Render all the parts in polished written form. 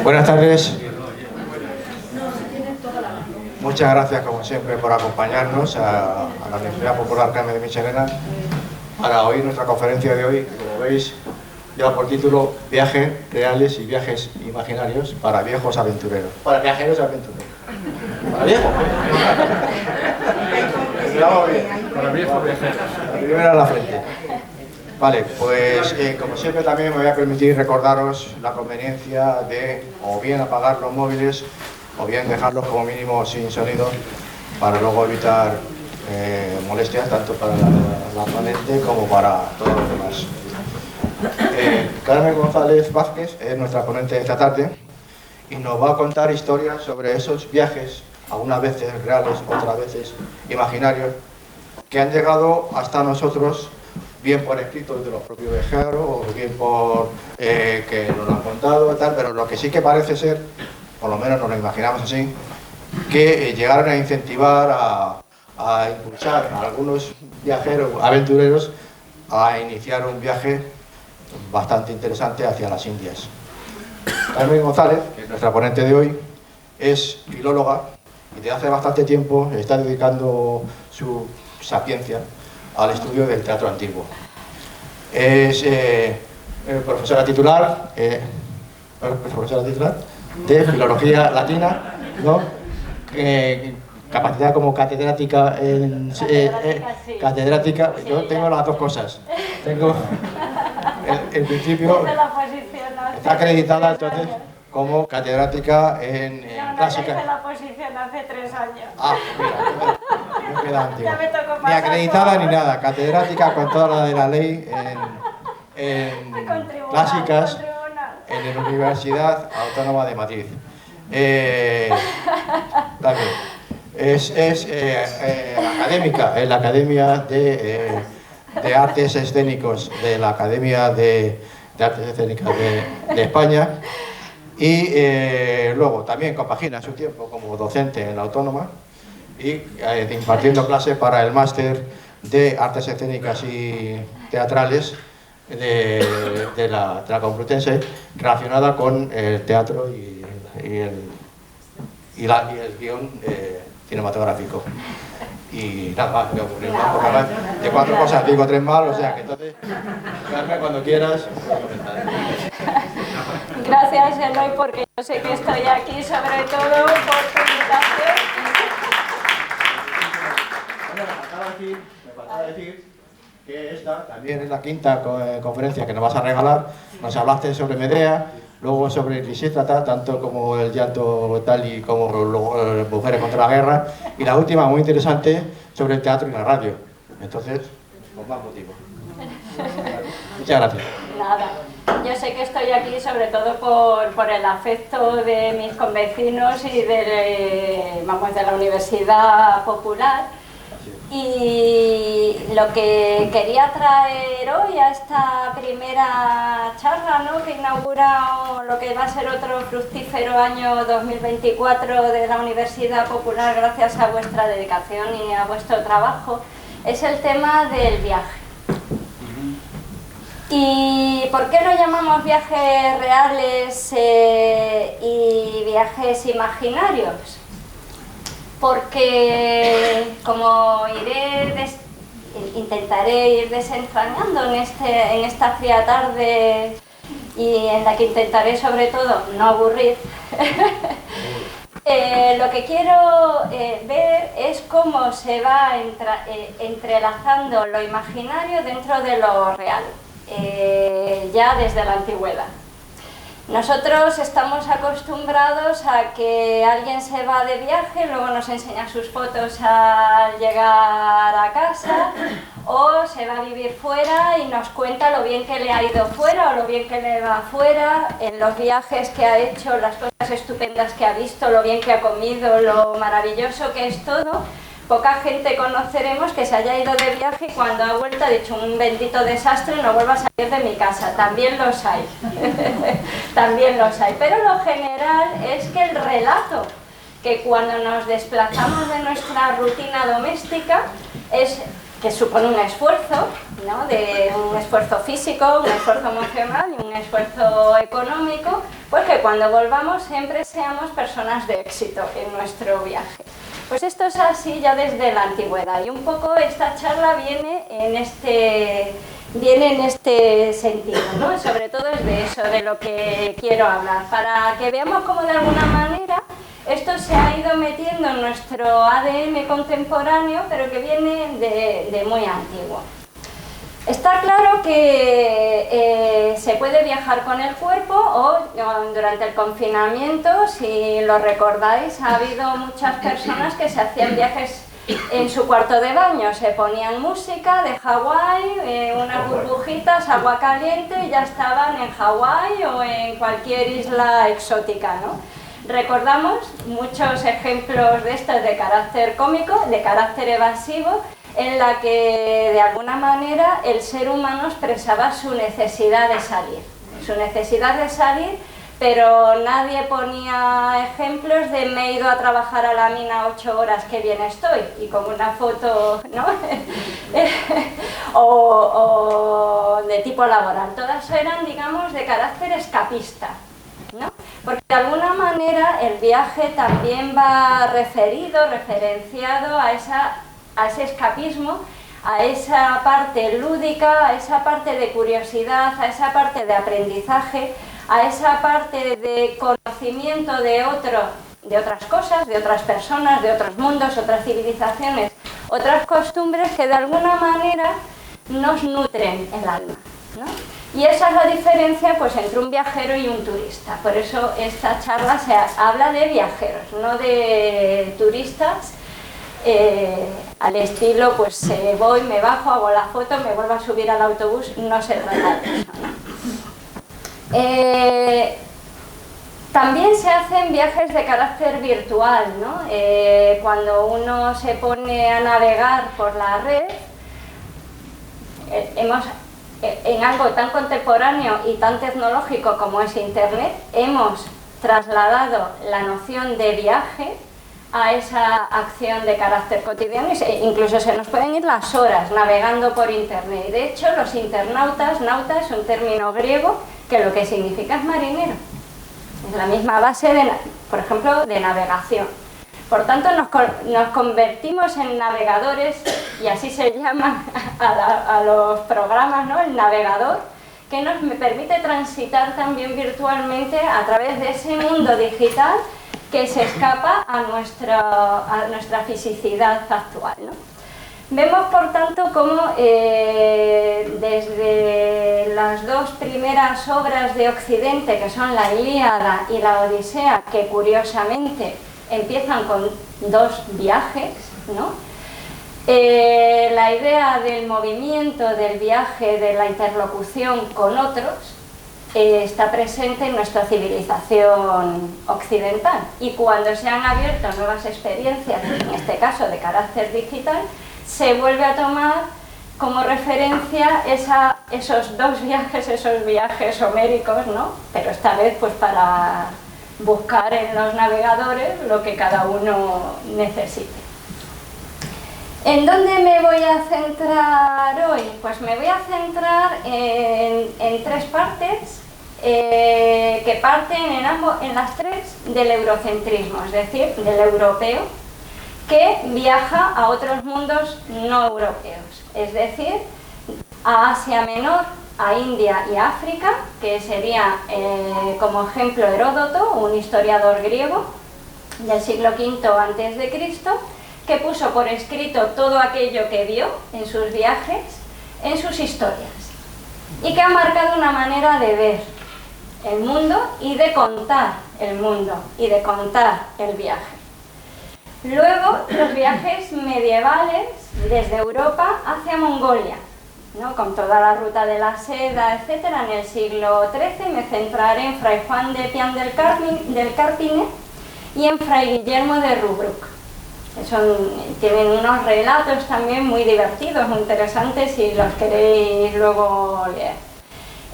Buenas tardes. Muchas gracias, como siempre, por acompañarnos a la Universidad Popular Carmen de Michelena para oír nuestra conferencia de hoy, que, como veis, lleva por título Viajes reales y viajes imaginarios para viejos aventureros. Para viajeros aventureros. Para viejos. Para viejos viajeros. La primera a la frente. Vale, pues como siempre también me voy a permitir recordaros la conveniencia de o bien apagar los móviles o bien dejarlos como mínimo sin sonido para luego evitar molestias tanto para la ponente como para todos los demás. Carmen González Vázquez es nuestra ponente de esta tarde y nos va a contar historias sobre esos viajes, algunas veces reales, otras veces imaginarios, que han llegado hasta nosotros, bien por escritos de los propios viajeros o bien por que nos lo han contado y tal, pero lo que sí que parece ser, por lo menos nos lo imaginamos así, que llegaron a incentivar, a impulsar a algunos viajeros, aventureros, a iniciar un viaje bastante interesante hacia las Indias. Carmen González, que es nuestra ponente de hoy, es filóloga y desde hace bastante tiempo está dedicando su sapiencia al estudio del teatro antiguo. Es profesora titular de Filología Latina, ¿no? Capacidad como catedrática catedrática. Yo tengo las dos cosas. Tengo en principio está acreditada entonces como catedrática en clásica. Yo la posición hace 3 años. Ah, mira, me queda antiguo. Ya me tocó Ni pasar acreditada todo. ni nada, catedrática con toda la de la ley en clásicas en la Universidad Autónoma de Madrid. También. Es académica en la Academia de Artes Escénicos de la Academia de Artes Escénicas de España y luego también compagina su tiempo como docente en la Autónoma y impartiendo clases para el máster de Artes Escénicas y Teatrales de la Complutense relacionada con el teatro y el guión cinematográfico. Y nada más, de 4 cosas digo 3 mal, o sea que entonces, Carmen, cuando quieras. Gracias, Eloy, porque yo sé que estoy aquí sobre todo por tu invitación. Bueno, me faltaba decir que esta también es la quinta conferencia que nos vas a regalar. Nos hablaste sobre Medea, luego sobre Lisístrata, tanto como el llanto tal y como Mujeres contra la guerra, y la última, muy interesante, sobre el teatro y la radio. Entonces, con más motivo. Muchas gracias. Nada, yo sé que estoy aquí sobre todo por el afecto de mis convecinos y de la Universidad Popular. Y lo que quería traer hoy a esta primera charla, ¿no?, que inaugura lo que va a ser otro fructífero año 2024 de la Universidad Popular gracias a vuestra dedicación y a vuestro trabajo, es el tema del viaje. ¿Y por qué lo llamamos viajes reales y viajes imaginarios? Porque, como intentaré ir desentrañando en esta fría tarde y en la que intentaré sobre todo no aburrir, lo que quiero ver es cómo se va entrelazando lo imaginario dentro de lo real, ya desde la antigüedad. Nosotros estamos acostumbrados a que alguien se va de viaje, luego nos enseña sus fotos al llegar a casa, o se va a vivir fuera y nos cuenta lo bien que le ha ido fuera o lo bien que le va fuera, en los viajes que ha hecho, las cosas estupendas que ha visto, lo bien que ha comido, lo maravilloso que es todo. Poca gente conoceremos que se haya ido de viaje y cuando ha vuelto ha dicho un bendito desastre, no vuelva a salir de mi casa. También los hay, también los hay. Pero lo general es que el relato, que cuando nos desplazamos de nuestra rutina doméstica, es que supone un esfuerzo, ¿no? De un esfuerzo físico, un esfuerzo emocional y un esfuerzo económico, pues que cuando volvamos siempre seamos personas de éxito en nuestro viaje. Pues esto es así ya desde la antigüedad, y un poco esta charla viene en este sentido, ¿no? Sobre todo es de eso de lo que quiero hablar, para que veamos cómo de alguna manera esto se ha ido metiendo en nuestro ADN contemporáneo, pero que viene de muy antiguo. Está claro que se puede viajar con el cuerpo o durante el confinamiento, si lo recordáis, ha habido muchas personas que se hacían viajes en su cuarto de baño, se ponían música de Hawái, unas burbujitas, agua caliente y ya estaban en Hawái o en cualquier isla exótica, ¿no? Recordamos muchos ejemplos de estos de carácter cómico, de carácter evasivo, en la que de alguna manera el ser humano expresaba su necesidad de salir, pero nadie ponía ejemplos de me he ido a trabajar a la mina 8 horas, qué bien estoy, y con una foto, ¿no? o de tipo laboral. Todas eran, digamos, de carácter escapista, ¿no? Porque de alguna manera el viaje también va referenciado a ese escapismo, a esa parte lúdica, a esa parte de curiosidad, a esa parte de aprendizaje, a esa parte de conocimiento de otras cosas, de otras personas, de otros mundos, otras civilizaciones, otras costumbres que de alguna manera nos nutren el alma, ¿no? Y esa es la diferencia, pues, entre un viajero y un turista. Por eso esta charla se habla de viajeros, no de turistas, al estilo, pues voy, me bajo, hago la foto, me vuelvo a subir al autobús, no se trata de eso, ¿no? También se hacen viajes de carácter virtual, ¿no? Cuando uno se pone a navegar por la red, en algo tan contemporáneo y tan tecnológico como es Internet, hemos trasladado la noción de viaje a esa acción de carácter cotidiano, e incluso se nos pueden ir las horas navegando por Internet. De hecho, los internautas, nauta es un término griego que lo que significa es marinero. Es la misma base, por ejemplo, de navegación. Por tanto, nos convertimos en navegadores, y así se llama a los programas, ¿no? El navegador, que nos permite transitar también virtualmente a través de ese mundo digital que se escapa a nuestra fisicidad actual, ¿no? Vemos, por tanto, cómo desde las dos primeras obras de Occidente, que son la Ilíada y la Odisea, que curiosamente empiezan con dos viajes, ¿no? La idea del movimiento, del viaje, de la interlocución con otros, está presente en nuestra civilización occidental, y cuando se han abierto nuevas experiencias, en este caso de carácter digital, se vuelve a tomar como referencia esos dos viajes, esos viajes homéricos, ¿no? Pero esta vez, pues, para buscar en los navegadores lo que cada uno necesite. ¿En dónde me voy a centrar hoy? Pues me voy a centrar en tres partes que parten en las tres del eurocentrismo, es decir, del europeo que viaja a otros mundos no europeos, es decir, a Asia Menor, a India y a África, que sería como ejemplo Heródoto, un historiador griego del siglo V a.C., que puso por escrito todo aquello que vio en sus viajes, en sus historias, y que ha marcado una manera de ver el mundo y de contar el mundo y de contar el viaje. Luego, los viajes medievales desde Europa hacia Mongolia, ¿no? Con toda la ruta de la seda, etc. En el siglo XIII me centraré en Fray Juan de Pian del Carpine y en Fray Guillermo de Rubruck. Tienen unos relatos también muy divertidos, muy interesantes, si los queréis luego leer.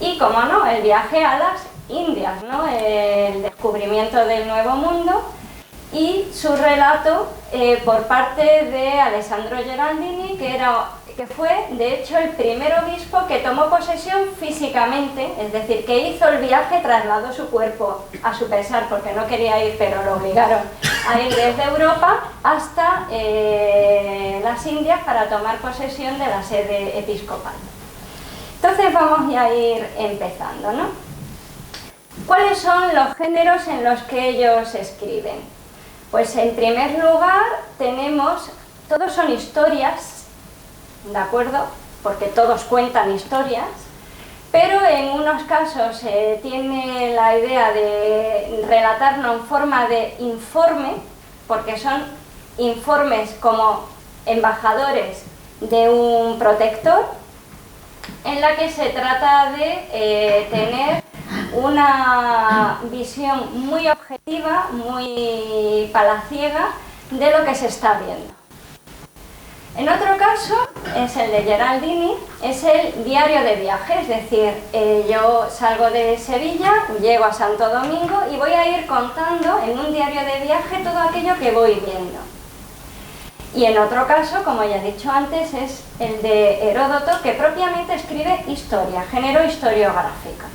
Y, como no, el viaje a las Indias, ¿no? El descubrimiento del Nuevo Mundo y su relato por parte de Alessandro Geraldini, que era que fue, de hecho, el primer obispo que tomó posesión físicamente, es decir, que hizo el viaje, trasladó su cuerpo a su pesar, porque no quería ir, pero lo obligaron a ir desde Europa hasta las Indias para tomar posesión de la sede episcopal. Entonces vamos ya a ir empezando, ¿no? ¿Cuáles son los géneros en los que ellos escriben? Pues en primer lugar tenemos, todos son historias, ¿de acuerdo? Porque todos cuentan historias, pero en unos casos tiene la idea de relatarlo en forma de informe, porque son informes como embajadores de un protector, en la que se trata de tener una visión muy objetiva, muy palaciega de lo que se está viendo. En otro caso, es el de Geraldini, es el diario de viaje, es decir, yo salgo de Sevilla, llego a Santo Domingo y voy a ir contando en un diario de viaje todo aquello que voy viendo. Y en otro caso, como ya he dicho antes, es el de Heródoto, que propiamente escribe historia, género historiográfico,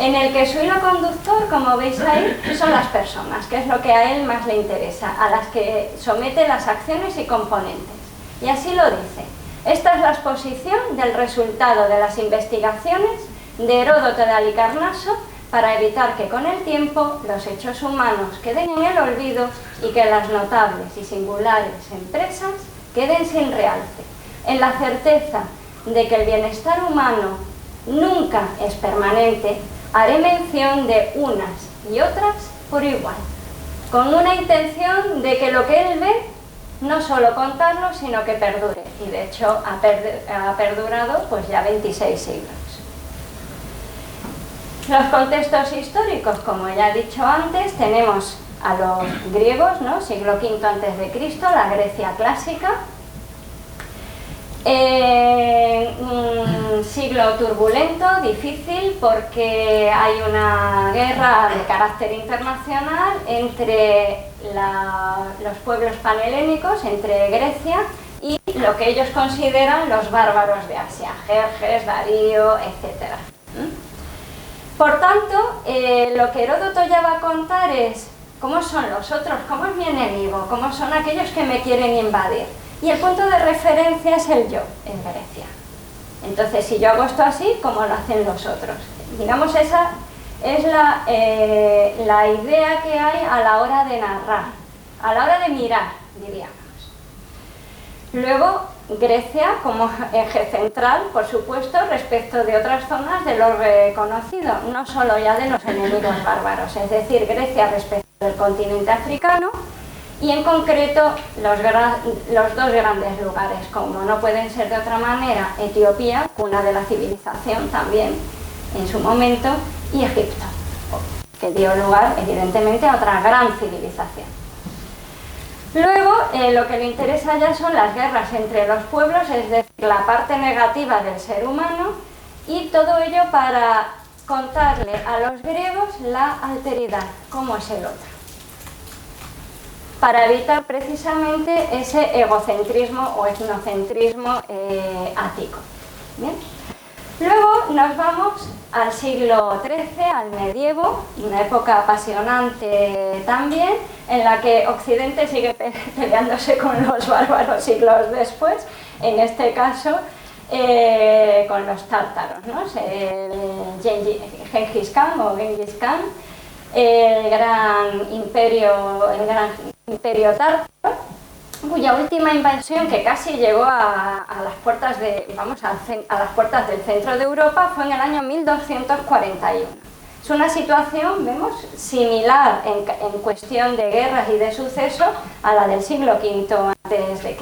en el que su hilo conductor, como veis ahí, son las personas, que es lo que a él más le interesa, a las que somete las acciones y componentes. Y así lo dice: esta es la exposición del resultado de las investigaciones de Heródoto de Halicarnaso para evitar que con el tiempo los hechos humanos queden en el olvido y que las notables y singulares empresas queden sin realce, en la certeza de que el bienestar humano nunca es permanente. Haré mención de unas y otras por igual, con una intención de que lo que él ve no solo contarlo, sino que perdure, y de hecho ha perdurado pues ya 26 siglos. Los contextos históricos, como ya he dicho antes, tenemos a los griegos, ¿no? Siglo V a.C., la Grecia clásica, un siglo turbulento, difícil, porque hay una guerra de carácter internacional entre los pueblos panhelénicos, entre Grecia y lo que ellos consideran los bárbaros de Asia, Jerjes, Darío, etc. Por tanto, lo que Heródoto ya va a contar es cómo son los otros, cómo es mi enemigo, cómo son aquellos que me quieren invadir. Y el punto de referencia es el yo, en Grecia. Entonces, si yo hago esto así, ¿cómo lo hacen los otros? Digamos, esa es la idea que hay a la hora de narrar, a la hora de mirar, diríamos. Luego, Grecia como eje central, por supuesto, respecto de otras zonas de lo reconocido, no solo ya de los enemigos bárbaros, es decir, Grecia respecto del continente africano, y en concreto los dos grandes lugares, como no pueden ser de otra manera, Etiopía, cuna de la civilización también en su momento, y Egipto, que dio lugar evidentemente a otra gran civilización. Luego, lo que le interesa ya son las guerras entre los pueblos, es decir, la parte negativa del ser humano, y todo ello para contarle a los griegos la alteridad, cómo es el otro, para evitar precisamente ese egocentrismo o etnocentrismo ático. ¿Bien? Luego nos vamos al siglo XIII, al medievo, una época apasionante también, en la que Occidente sigue peleándose con los bárbaros siglos después, en este caso con los tártaros, ¿no? Gengis Khan o Genghis Khan, el gran imperio tártaro, cuya última invasión, que casi llegó a las puertas a las puertas del centro de Europa, fue en el año 1241. Es una situación, vemos, similar en cuestión de guerras y de sucesos a la del siglo V a.C.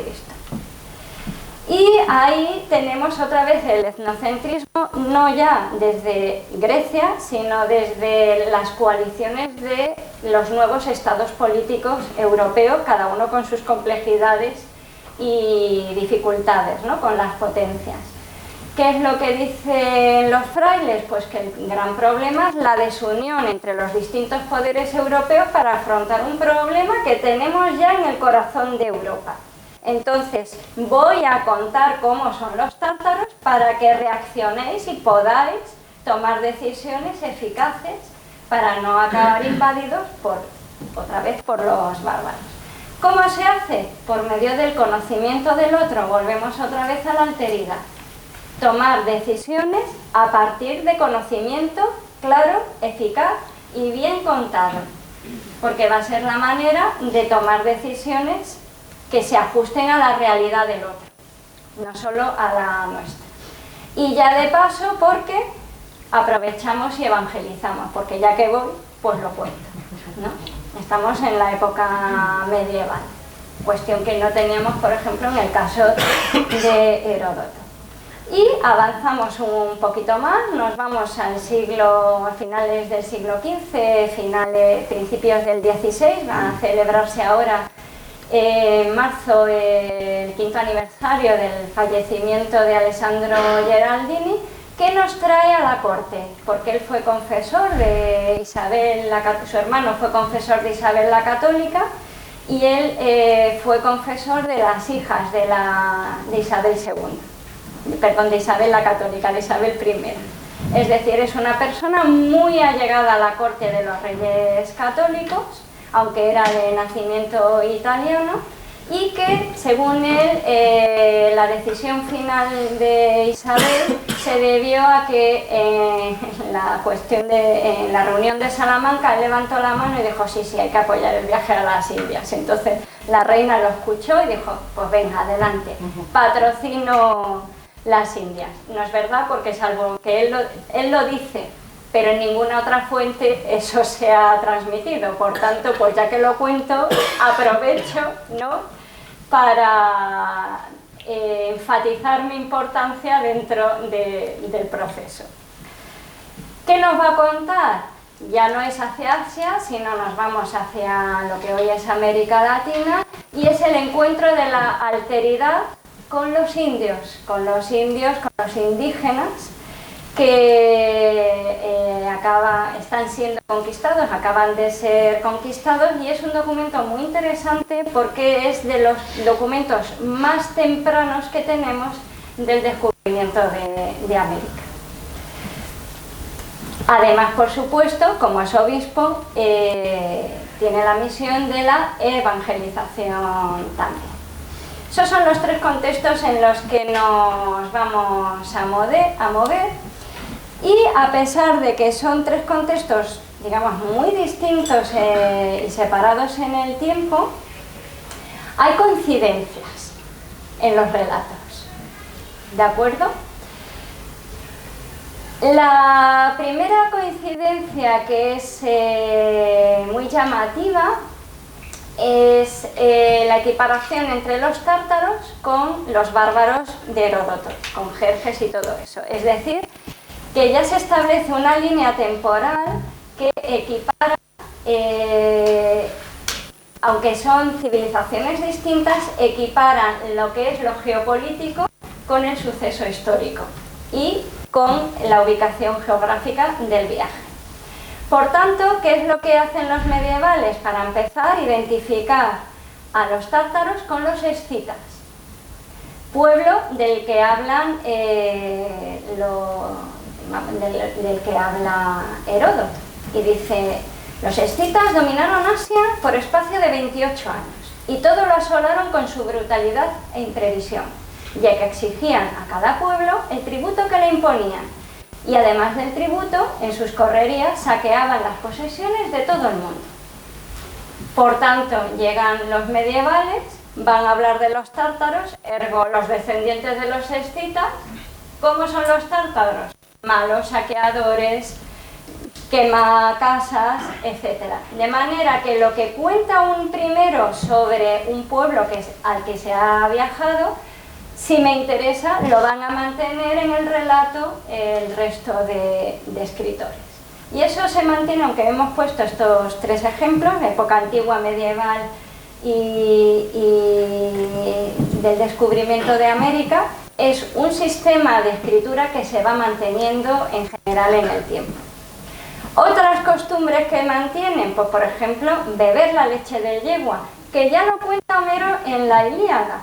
Y ahí tenemos otra vez el etnocentrismo, no ya desde Grecia, sino desde las coaliciones de los nuevos estados políticos europeos, cada uno con sus complejidades y dificultades, ¿no? Con las potencias. ¿Qué es lo que dicen los frailes? Pues que el gran problema es la desunión entre los distintos poderes europeos para afrontar un problema que tenemos ya en el corazón de Europa. Entonces, voy a contar cómo son los tártaros para que reaccionéis y podáis tomar decisiones eficaces para no acabar invadidos otra vez por los bárbaros. ¿Cómo se hace? Por medio del conocimiento del otro. Volvemos otra vez a la alteridad. Tomar decisiones a partir de conocimiento claro, eficaz y bien contado, porque va a ser la manera de tomar decisiones que se ajusten a la realidad del otro, no solo a la nuestra. Y ya de paso, porque aprovechamos y evangelizamos, porque ya que voy, pues lo cuento, ¿no? Estamos en la época medieval, cuestión que no teníamos, por ejemplo, en el caso de Heródoto. Y avanzamos un poquito más, nos vamos a finales del siglo XV, principios del XVI, van a celebrarse ahora en marzo el 5º aniversario del fallecimiento de Alessandro Geraldini, que nos trae a la corte, porque él fue confesor de Isabel, su hermano fue confesor de Isabel la Católica, y él fue confesor de las hijas de Isabel II, perdón, de Isabel la Católica, de Isabel I. Es decir, es una persona muy allegada a la corte de los reyes católicos, aunque era de nacimiento italiano, y que, según él, la decisión final de Isabel se debió a que en la reunión de Salamanca él levantó la mano y dijo sí, hay que apoyar el viaje a las Indias. Entonces la reina lo escuchó y dijo, pues venga, adelante, patrocino las Indias. No es verdad, porque salvo que él lo dice, pero en ninguna otra fuente eso se ha transmitido. Por tanto, pues ya que lo cuento, aprovecho, ¿no?, para enfatizar mi importancia dentro del proceso. ¿Qué nos va a contar? Ya no es hacia Asia, sino nos vamos hacia lo que hoy es América Latina, y es el encuentro de la alteridad con los indígenas, que están siendo conquistados, acaban de ser conquistados, y es un documento muy interesante porque es de los documentos más tempranos que tenemos del descubrimiento de América. Además, por supuesto, como es obispo, tiene la misión de la evangelización también. Esos son los tres contextos en los que nos vamos a mover. Y a pesar de que son tres contextos, digamos, muy distintos y separados en el tiempo, hay coincidencias en los relatos, ¿de acuerdo? La primera coincidencia, que es muy llamativa, es la equiparación entre los tártaros con los bárbaros de Heródoto, con Jerjes y todo eso. Es decir, que ya se establece una línea temporal que equipara, aunque son civilizaciones distintas, equiparan lo que es lo geopolítico con el suceso histórico y con la ubicación geográfica del viaje. Por tanto, ¿qué es lo que hacen los medievales? Para empezar, identificar a los tártaros con los escitas, pueblo del que hablan del que habla Heródoto, y dice: los escitas dominaron Asia por espacio de 28 años y todo lo asolaron con su brutalidad e imprevisión, ya que exigían a cada pueblo el tributo que le imponían, y además del tributo, en sus correrías saqueaban las posesiones de todo el mundo. Por tanto, llegan los medievales, van a hablar de los tártaros, ergo los descendientes de los escitas. ¿Cómo son los tártaros? Malos, saqueadores, quema casas, etc. De manera que lo que cuenta un primero sobre un pueblo al que se ha viajado, si me interesa, lo van a mantener en el relato el resto de escritores. Y eso se mantiene, aunque hemos puesto estos tres ejemplos, época antigua, medieval y del descubrimiento de América. Es un sistema de escritura que se va manteniendo en general en el tiempo. Otras costumbres que mantienen, pues por ejemplo, beber la leche del yegua, que ya lo cuenta Homero en la Ilíada,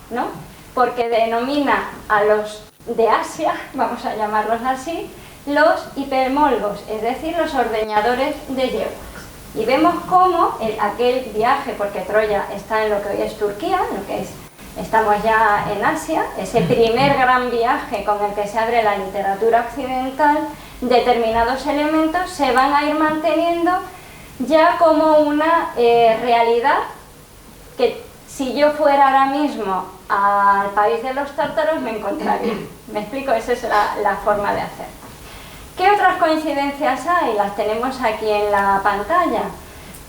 ¿no? Porque denomina a los de Asia, vamos a llamarlos así, los hipermolgos, es decir, los ordeñadores de yeguas. Y vemos cómo aquel viaje, porque Troya está en lo que hoy es Turquía, estamos ya en Asia, ese primer gran viaje con el que se abre la literatura occidental, determinados elementos se van a ir manteniendo ya como una realidad que si yo fuera ahora mismo al país de los tártaros me encontraría. ¿Me explico? Esa es la forma de hacer. ¿Qué otras coincidencias hay? Las tenemos aquí en la pantalla.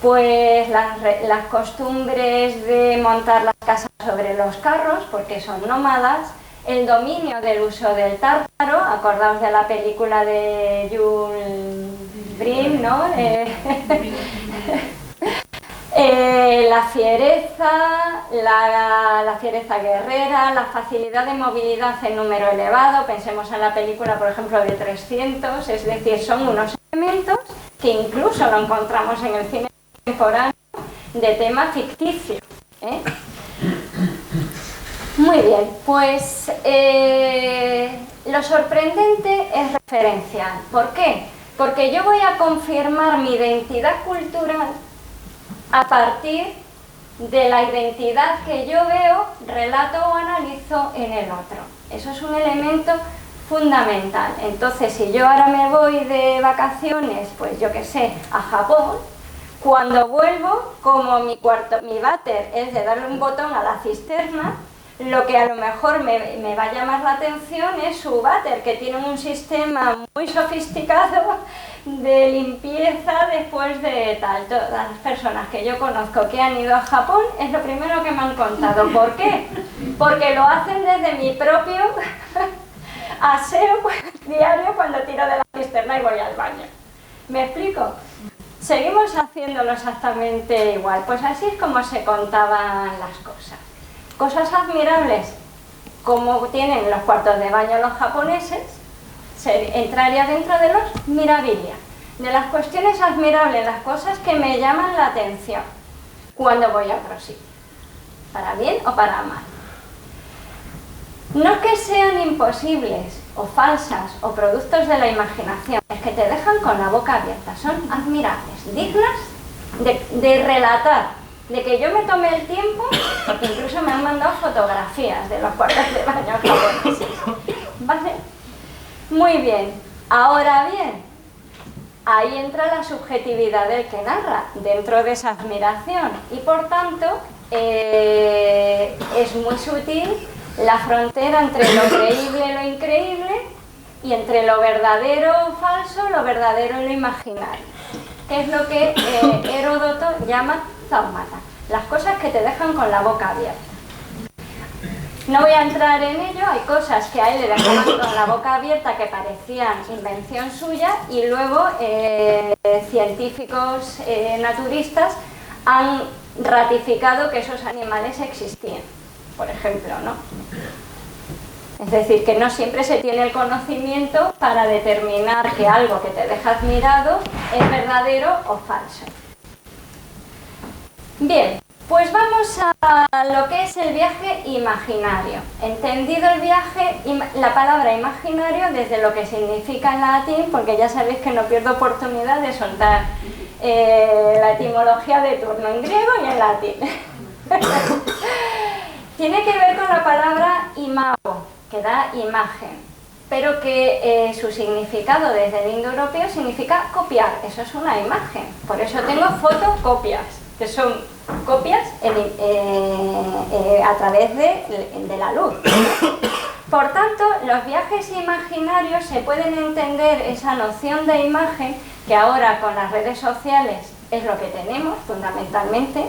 Pues las costumbres de montar las casas sobre los carros, porque son nómadas, el dominio del uso del tártaro, acordaos de la película de Jules Brin, ¿no? La fiereza, la fiereza guerrera, la facilidad de movilidad en número elevado, pensemos en la película, por ejemplo, de 300, es decir, son unos elementos que incluso lo encontramos en el cine contemporáneo de tema ficticio, ¿eh? Muy bien, pues lo sorprendente es referencial. ¿Por qué? Porque yo voy a confirmar mi identidad cultural a partir de la identidad que yo veo, relato o analizo en el otro. Eso es un elemento fundamental. Entonces, si yo ahora me voy de vacaciones, pues yo qué sé, a Japón, cuando vuelvo, como mi váter es de darle un botón a la cisterna, lo que a lo mejor me va a llamar la atención es su váter, que tiene un sistema muy sofisticado de limpieza después de tal. Todas las personas que yo conozco que han ido a Japón es lo primero que me han contado. ¿Por qué? Porque lo hacen desde mi propio aseo diario cuando tiro de la cisterna y voy al baño. ¿Me explico? Seguimos haciéndolo exactamente igual. Pues así es como se contaban las cosas. Cosas admirables, como tienen los cuartos de baño los japoneses, entraría dentro de los mirabilia, de las cuestiones admirables, las cosas que me llaman la atención cuando voy a otro sitio, para bien o para mal. No que sean imposibles o falsas o productos de la imaginación, es que te dejan con la boca abierta, son admirables, dignas de relatar, de que yo me tomé el tiempo, porque incluso me han mandado fotografías de los cuartos de baño japoneses. ¿Vale? Muy bien. Ahora bien, ahí entra la subjetividad del que narra, dentro de esa admiración, y por tanto es muy sutil la frontera entre lo creíble y lo increíble, y entre lo verdadero o falso, lo verdadero y lo imaginario, que es lo que Heródoto llama zaumata, las cosas que te dejan con la boca abierta. No voy a entrar en ello, hay cosas que a él le dejaban con la boca abierta que parecían invención suya y luego científicos naturistas han ratificado que esos animales existían, por ejemplo, ¿no? Es decir, que no siempre se tiene el conocimiento para determinar que algo que te deja admirado es verdadero o falso. Bien, pues vamos a lo que es el viaje imaginario. Entendido el viaje, la palabra imaginario desde lo que significa en latín, porque ya sabéis que no pierdo oportunidad de soltar la etimología de turno en griego y en latín. Tiene que ver con la palabra imago, que da imagen, pero que su significado desde el indoeuropeo significa copiar. Eso es una imagen, por eso tengo fotocopias, que son copias a través de la luz. Por tanto, los viajes imaginarios se pueden entender esa noción de imagen, que ahora con las redes sociales es lo que tenemos fundamentalmente,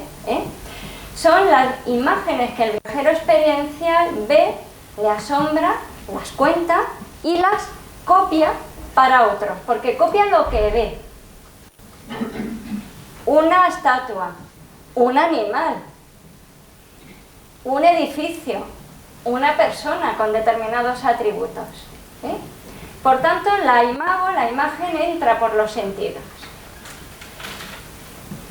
son las imágenes que el viajero experiencial ve, le asombra, las cuenta y las copia para otros, porque copia lo que ve. Una estatua, un animal, un edificio, una persona con determinados atributos. Por tanto, la imagen entra por los sentidos.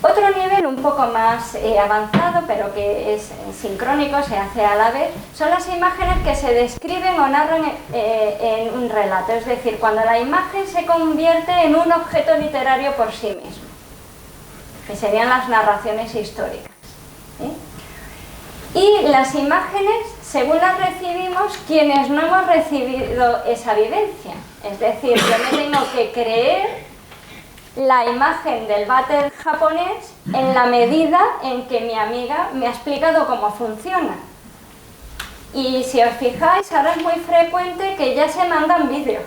Otro nivel un poco más avanzado, pero que es sincrónico, se hace a la vez, son las imágenes que se describen o narran en un relato, es decir, cuando la imagen se convierte en un objeto literario por sí mismo, que serían las narraciones históricas. Y las imágenes, según las recibimos, quienes no hemos recibido esa vivencia, es decir, yo me tengo que creer la imagen del váter japonés en la medida en que mi amiga me ha explicado cómo funciona. Y si os fijáis, ahora es muy frecuente que ya se mandan vídeos,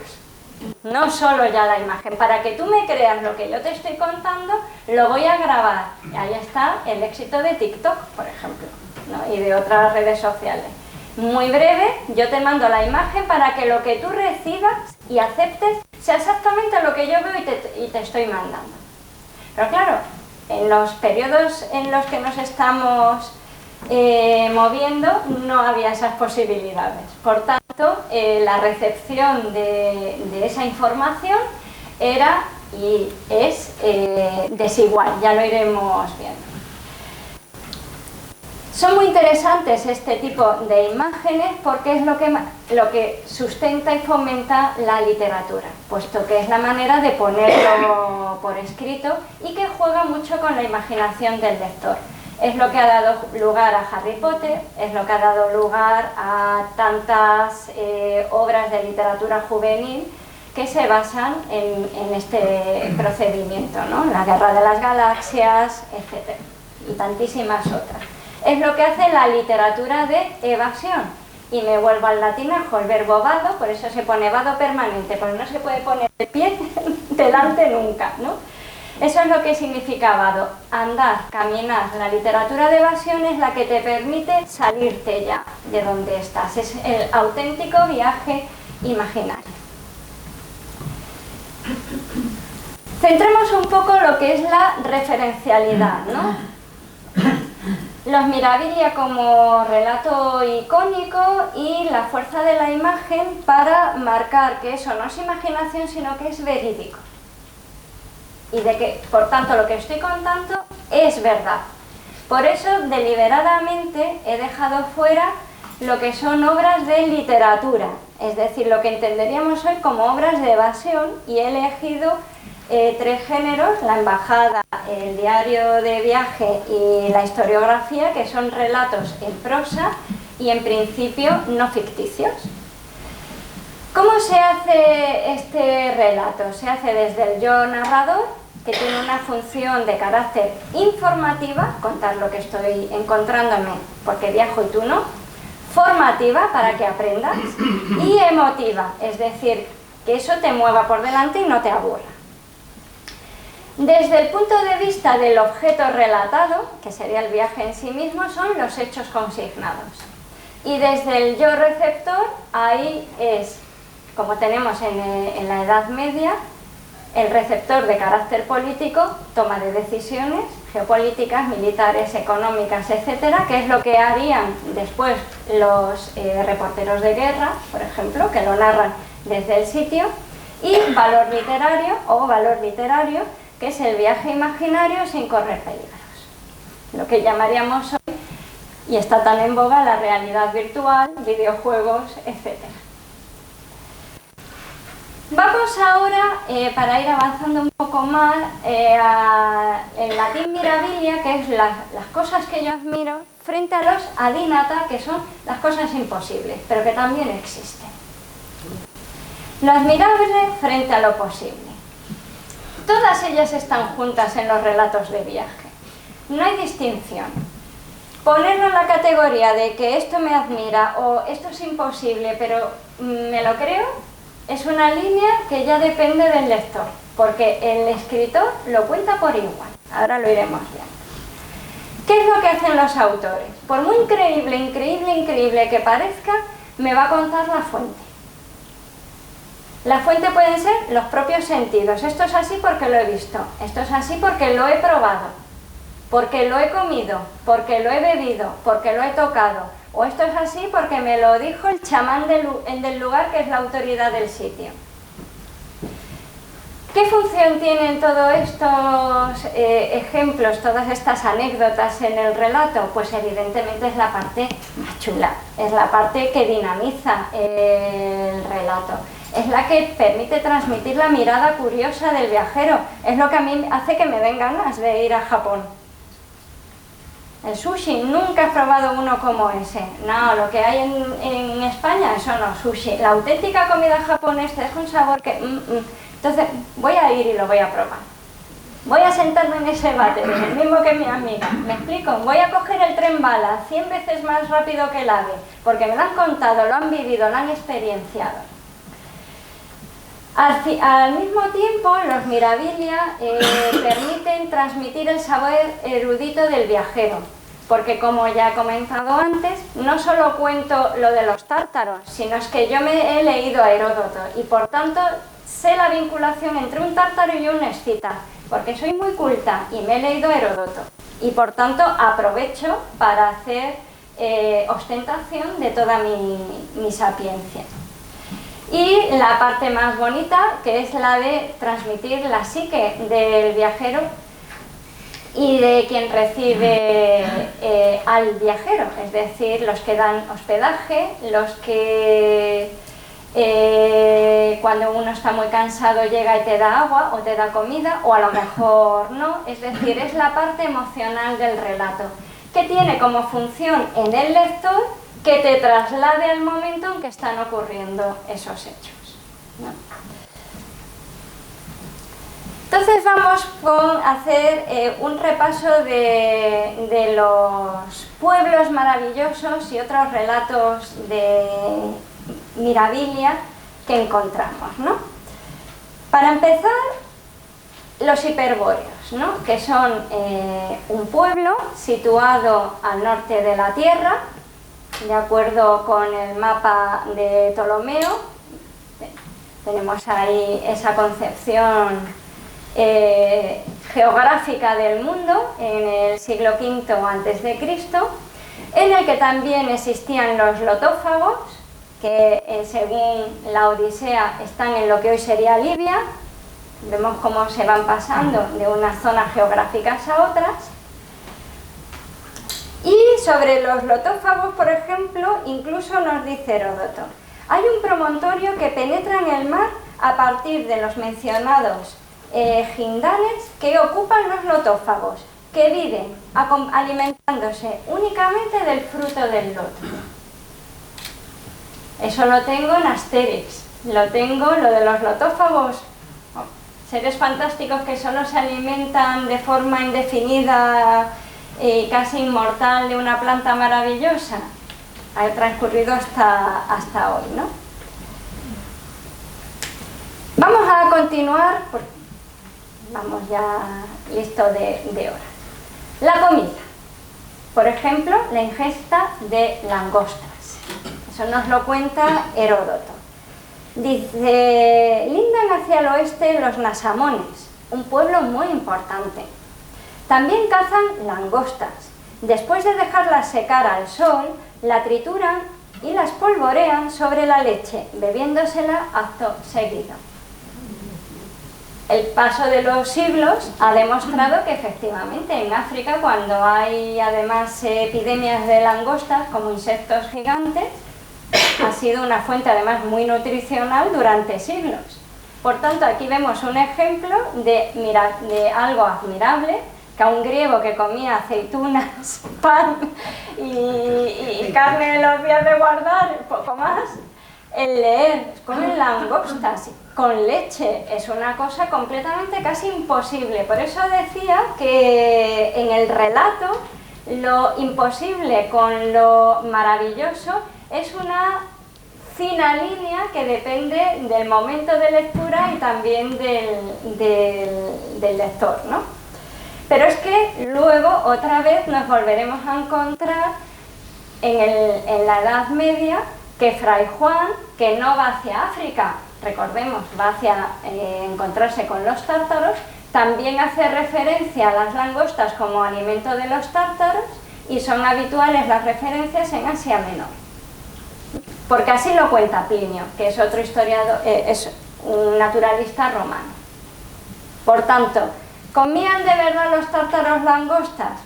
no solo ya la imagen. Para que tú me creas lo que yo te estoy contando, lo voy a grabar. Y ahí está el éxito de TikTok, por ejemplo, ¿no? Y de otras redes sociales. Muy breve, yo te mando la imagen para que lo que tú recibas y aceptes sea exactamente lo que yo veo y te estoy mandando. Pero claro, en los periodos en los que nos estamos moviendo no había esas posibilidades. Por tanto, la recepción de esa información era y es desigual, ya lo iremos viendo. Son muy interesantes este tipo de imágenes porque es lo que sustenta y fomenta la literatura, puesto que es la manera de ponerlo por escrito y que juega mucho con la imaginación del lector. Es lo que ha dado lugar a Harry Potter, es lo que ha dado lugar a tantas obras de literatura juvenil que se basan en este procedimiento, ¿no? La Guerra de las Galaxias, etc. Y tantísimas otras. Es lo que hace la literatura de evasión. Y me vuelvo al latinajo, el verbo vado, por eso se pone vado permanente, porque no se puede poner el pie delante nunca, ¿no? Eso es lo que significa vado, andar, caminar. La literatura de evasión es la que te permite salirte ya de donde estás, es el auténtico viaje imaginario. Centremos un poco lo que es la referencialidad, ¿no? Los Mirabilia como relato icónico y la fuerza de la imagen para marcar que eso no es imaginación, sino que es verídico. Y de que, por tanto, lo que estoy contando es verdad. Por eso, deliberadamente, he dejado fuera lo que son obras de literatura, es decir, lo que entenderíamos hoy como obras de evasión, y he elegido tres géneros: la embajada, el diario de viaje y la historiografía, que son relatos en prosa y en principio no ficticios. ¿Cómo se hace este relato? Se hace desde el yo narrador, que tiene una función de carácter informativa, contar lo que estoy encontrándome porque viajo y tú no, formativa, para que aprendas, y emotiva, es decir, que eso te mueva por delante y no te aburra. Desde el punto de vista del objeto relatado, que sería el viaje en sí mismo, son los hechos consignados. Y desde el yo receptor, ahí es, como tenemos en la Edad Media, el receptor de carácter político, toma de decisiones geopolíticas, militares, económicas, etcétera, que es lo que harían después los reporteros de guerra, por ejemplo, que lo narran desde el sitio, y valor literario, que es el viaje imaginario sin correr peligros. Lo que llamaríamos hoy, y está tan en boga, la realidad virtual, videojuegos, etc. Vamos ahora, para ir avanzando un poco más, en latín mirabilia, que es las cosas que yo admiro, frente a los adinata, que son las cosas imposibles, pero que también existen. Lo admirable frente a lo posible. Todas ellas están juntas en los relatos de viaje. No hay distinción. Ponerlo en la categoría de que esto me admira o esto es imposible, pero me lo creo, es una línea que ya depende del lector, porque el escritor lo cuenta por igual. Ahora lo iremos viendo. ¿Qué es lo que hacen los autores? Por muy increíble que parezca, me va a contar la fuente. La fuente pueden ser los propios sentidos. Esto es así porque lo he visto, esto es así porque lo he probado, porque lo he comido, porque lo he bebido, porque lo he tocado, o esto es así porque me lo dijo el chamán del lugar, que es la autoridad del sitio. ¿Qué función tienen todos estos ejemplos, todas estas anécdotas en el relato? Pues evidentemente es la parte más chula, es la parte que dinamiza el relato, es la que permite transmitir la mirada curiosa del viajero, es lo que a mí hace que me den ganas de ir a Japón. El sushi, nunca he probado uno como ese. No, lo que hay en España, eso no, sushi. La auténtica comida japonesa es un sabor que... Entonces, voy a ir y lo voy a probar. Voy a sentarme en ese váter, el mismo que mi amiga. ¿Me explico? Voy a coger el tren bala 100 veces más rápido que el AVE, porque me lo han contado, lo han vivido, lo han experienciado. Al mismo tiempo, los Mirabilia permiten transmitir el sabor erudito del viajero, porque como ya he comentado antes, no solo cuento lo de los tártaros, sino es que yo me he leído a Heródoto y por tanto sé la vinculación entre un tártaro y un escita, porque soy muy culta y me he leído a Heródoto y por tanto aprovecho para hacer ostentación de toda mi sapiencia. Y la parte más bonita, que es la de transmitir la psique del viajero y de quien recibe al viajero, es decir, los que dan hospedaje, los que cuando uno está muy cansado llega y te da agua o te da comida, o a lo mejor no, es decir, es la parte emocional del relato, que tiene como función en el lector que te traslade al momento en que están ocurriendo esos hechos, ¿no? Entonces vamos a hacer un repaso de los pueblos maravillosos y otros relatos de Mirabilia que encontramos, ¿no? Para empezar, los hiperbóreos, ¿no? Que son un pueblo situado al norte de la Tierra, de acuerdo con el mapa de Ptolomeo. Tenemos ahí esa concepción geográfica del mundo en el siglo V a.C., en el que también existían los lotófagos, que según la Odisea están en lo que hoy sería Libia. Vemos cómo se van pasando de unas zonas geográficas a otras. Y sobre los lotófagos, por ejemplo, incluso nos dice Heródoto: hay un promontorio que penetra en el mar a partir de los mencionados jindanes que ocupan los lotófagos, que viven alimentándose únicamente del fruto del loto. Eso lo tengo en Asterix, lo de los lotófagos, seres fantásticos que solo se alimentan de forma indefinida y casi inmortal de una planta maravillosa. Ha transcurrido hasta hoy, ¿no? Vamos a continuar, porque vamos ya listo de hora. La comida, por ejemplo, la ingesta de langostas. Eso nos lo cuenta Heródoto. Dice: lindan hacia el oeste los nasamones, un pueblo muy importante. También cazan langostas. Después de dejarlas secar al sol, la trituran y las polvorean sobre la leche, bebiéndosela acto seguido. El paso de los siglos ha demostrado que efectivamente en África, cuando hay además epidemias de langostas como insectos gigantes, ha sido una fuente además muy nutricional durante siglos. Por tanto, aquí vemos un ejemplo de algo admirable, que a un griego que comía aceitunas, pan y carne en los días de guardar, poco más, el leer, comen langostas con leche, es una cosa completamente casi imposible. Por eso decía que en el relato lo imposible con lo maravilloso es una fina línea que depende del momento de lectura y también del lector, ¿no? Pero es que luego otra vez nos volveremos a encontrar en la Edad Media que Fray Juan, que no va hacia África, recordemos, va hacia encontrarse con los tártaros, también hace referencia a las langostas como alimento de los tártaros, y son habituales las referencias en Asia Menor. Porque así lo cuenta Plinio, que es otro historiador, es un naturalista romano. Por tanto, ¿comían de verdad los tártaros langostas?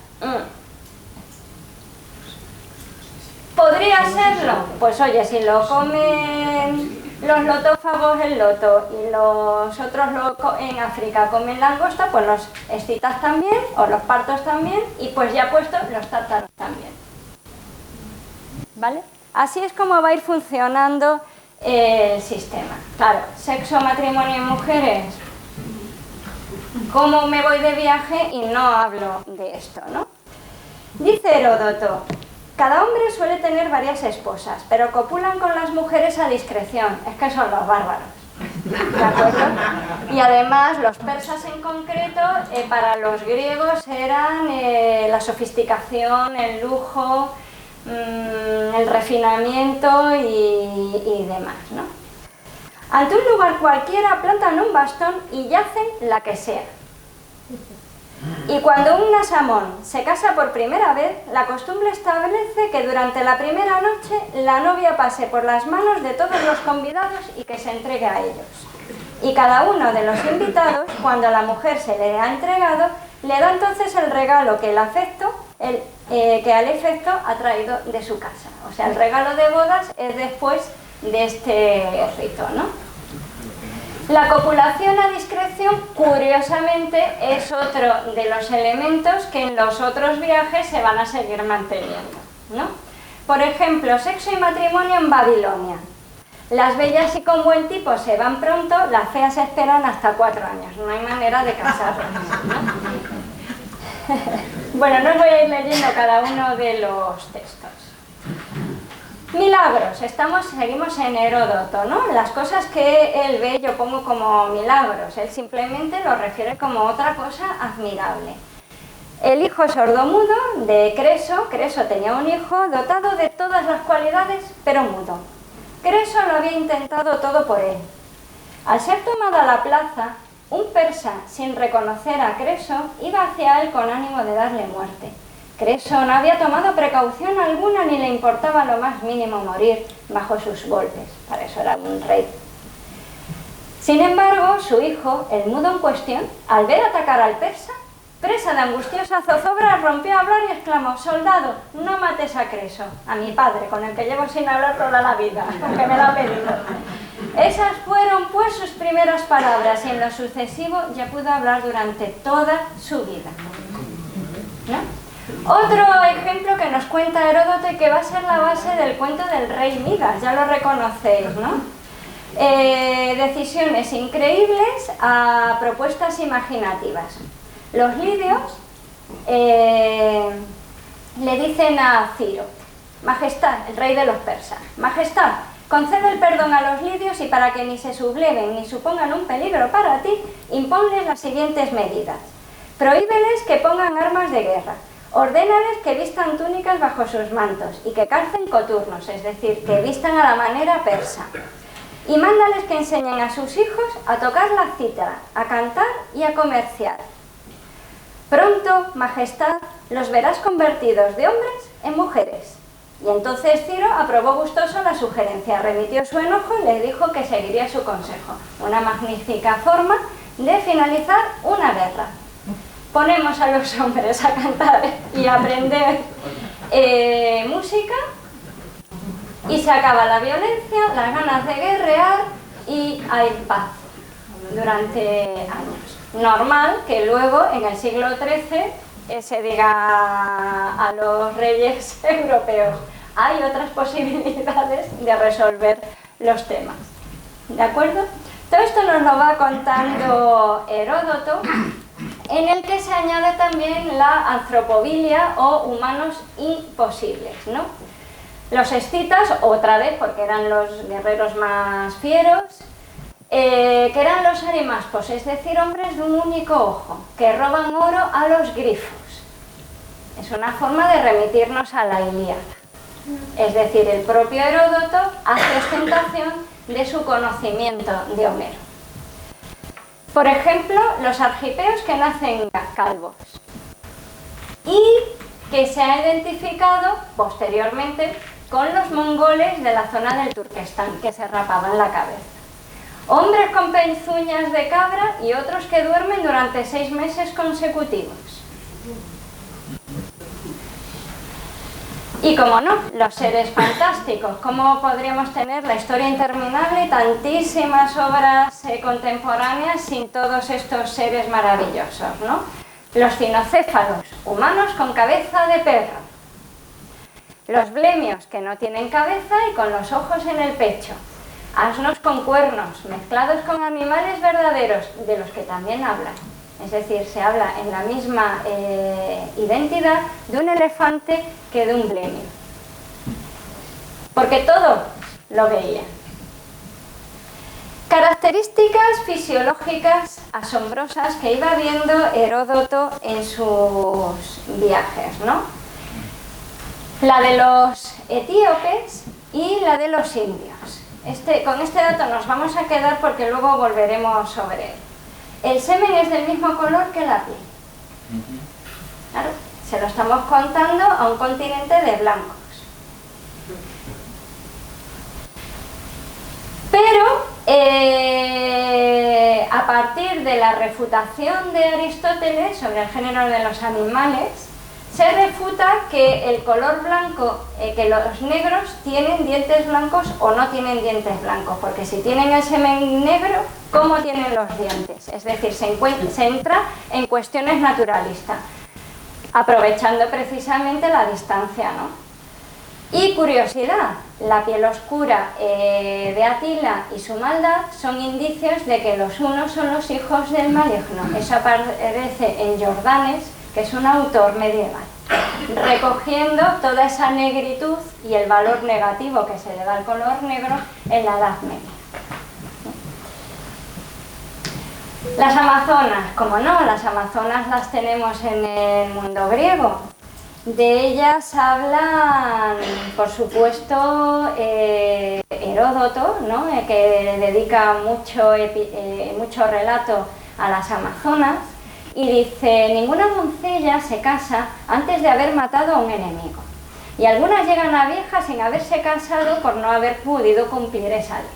¿Podría serlo? Pues oye, si lo comen los lotófagos el loto y los otros en África comen langosta, pues los escitas también, o los partos también, y pues ya puesto los tártaros también. ¿Vale? Así es como va a ir funcionando el sistema. Claro, sexo, matrimonio y mujeres. ¿Cómo me voy de viaje y no hablo de esto, no? Dice Heródoto: cada hombre suele tener varias esposas, pero copulan con las mujeres a discreción. Es que son los bárbaros. ¿De acuerdo? Y además los persas en concreto, para los griegos eran la sofisticación, el lujo, el refinamiento y demás, ¿no? Ante un lugar cualquiera plantan un bastón y yacen la que sea. Y cuando un nasamón se casa por primera vez, la costumbre establece que durante la primera noche la novia pase por las manos de todos los convidados y que se entregue a ellos. Y cada uno de los invitados, cuando a la mujer se le ha entregado, le da entonces el regalo que al efecto ha traído de su casa. O sea, el regalo de bodas es después de este rito, ¿no? La copulación a discreción, curiosamente, es otro de los elementos que en los otros viajes se van a seguir manteniendo, ¿no? Por ejemplo, sexo y matrimonio en Babilonia. Las bellas y con buen tipo se van pronto, las feas esperan hasta 4 años. No hay manera de casarlas, ¿no? Bueno, no os voy a ir leyendo cada uno de los textos. Milagros, seguimos en Heródoto, ¿no? Las cosas que él ve yo pongo como milagros, él simplemente lo refiere como otra cosa admirable. El hijo sordomudo de Creso. Creso tenía un hijo dotado de todas las cualidades, pero mudo. Creso lo había intentado todo por él. Al ser tomada la plaza, un persa, sin reconocer a Creso, iba hacia él con ánimo de darle muerte. Creso no había tomado precaución alguna ni le importaba lo más mínimo morir bajo sus golpes. Para eso era un rey. Sin embargo, su hijo, el mudo en cuestión, al ver atacar al persa, presa de angustiosa zozobra, rompió a hablar y exclamó: «Soldado, no mates a Creso, a mi padre, con el que llevo sin hablar toda la vida, porque me lo ha pedido». Esas fueron pues sus primeras palabras y en lo sucesivo ya pudo hablar durante toda su vida, ¿no? Otro ejemplo que nos cuenta Heródoto y que va a ser la base del cuento del rey Midas, ya lo reconocéis, ¿no? Decisiones increíbles a propuestas imaginativas. Los lidios le dicen a Ciro: «Majestad», el rey de los persas, «Majestad, concede el perdón a los lidios y para que ni se subleven ni supongan un peligro para ti, imponles las siguientes medidas. Prohíbeles que pongan armas de guerra. Ordénales que vistan túnicas bajo sus mantos y que calcen coturnos, es decir, que vistan a la manera persa. Y mándales que enseñen a sus hijos a tocar la cítara, a cantar y a comerciar. Pronto, majestad, los verás convertidos de hombres en mujeres». Y entonces Ciro aprobó gustoso la sugerencia, remitió su enojo y le dijo que seguiría su consejo. Una magnífica forma de finalizar una guerra. Ponemos a los hombres a cantar y a aprender música y se acaba la violencia, las ganas de guerrear y hay paz durante años. Normal que luego en el siglo XIII se diga a los reyes europeos: hay otras posibilidades de resolver los temas. ¿De acuerdo? Todo esto nos lo va contando Heródoto, en el que se añade también la antropobilia o humanos imposibles, ¿no? Los escitas, otra vez, porque eran los guerreros más fieros, que eran los arimaspos, es decir, hombres de un único ojo, que roban oro a los grifos. Es una forma de remitirnos a la Ilíada. Es decir, el propio Heródoto hace ostentación de su conocimiento de Homero. Por ejemplo, los argipeos que nacen calvos y que se ha identificado posteriormente con los mongoles de la zona del Turquestán, que se rapaban la cabeza. hombres con pezuñas de cabra y otros que duermen durante 6 meses consecutivos. Y como no, los seres fantásticos. ¿Cómo podríamos tener la historia interminable y tantísimas obras contemporáneas sin todos estos seres maravillosos, ¿no? Los cinocéfalos, humanos con cabeza de perro. Los blemios, que no tienen cabeza y con los ojos en el pecho. Asnos con cuernos, mezclados con animales verdaderos, de los que también hablan. Es decir, se habla en la misma identidad de un elefante que de un blemio. Porque todo lo veían. Características fisiológicas asombrosas que iba viendo Heródoto en sus viajes, ¿no? La de los etíopes y la de los indios. Con este dato nos vamos a quedar porque luego volveremos sobre él. El semen es del mismo color que la piel. Claro, se lo estamos contando a un continente de blancos. Pero a partir de la refutación de Aristóteles sobre el género de los animales, se refuta que el color blanco, que los negros tienen dientes blancos o no tienen dientes blancos, porque si tienen el semen negro, ¿cómo tienen los dientes? Es decir, se entra en cuestiones naturalistas, aprovechando precisamente la distancia, ¿no? Y curiosidad, la piel oscura de Atila y su maldad son indicios de que los unos son los hijos del maligno. Eso aparece en Jordanes, que es un autor medieval, recogiendo toda esa negritud y el valor negativo que se le da al color negro en la Edad Media. Las amazonas, como no, las amazonas las tenemos en el mundo griego. De ellas hablan, por supuesto, Heródoto, ¿no? Que dedica mucho relato a las amazonas, y dice: ninguna doncella se casa antes de haber matado a un enemigo, y algunas llegan a viejas sin haberse casado por no haber podido cumplir esa ley.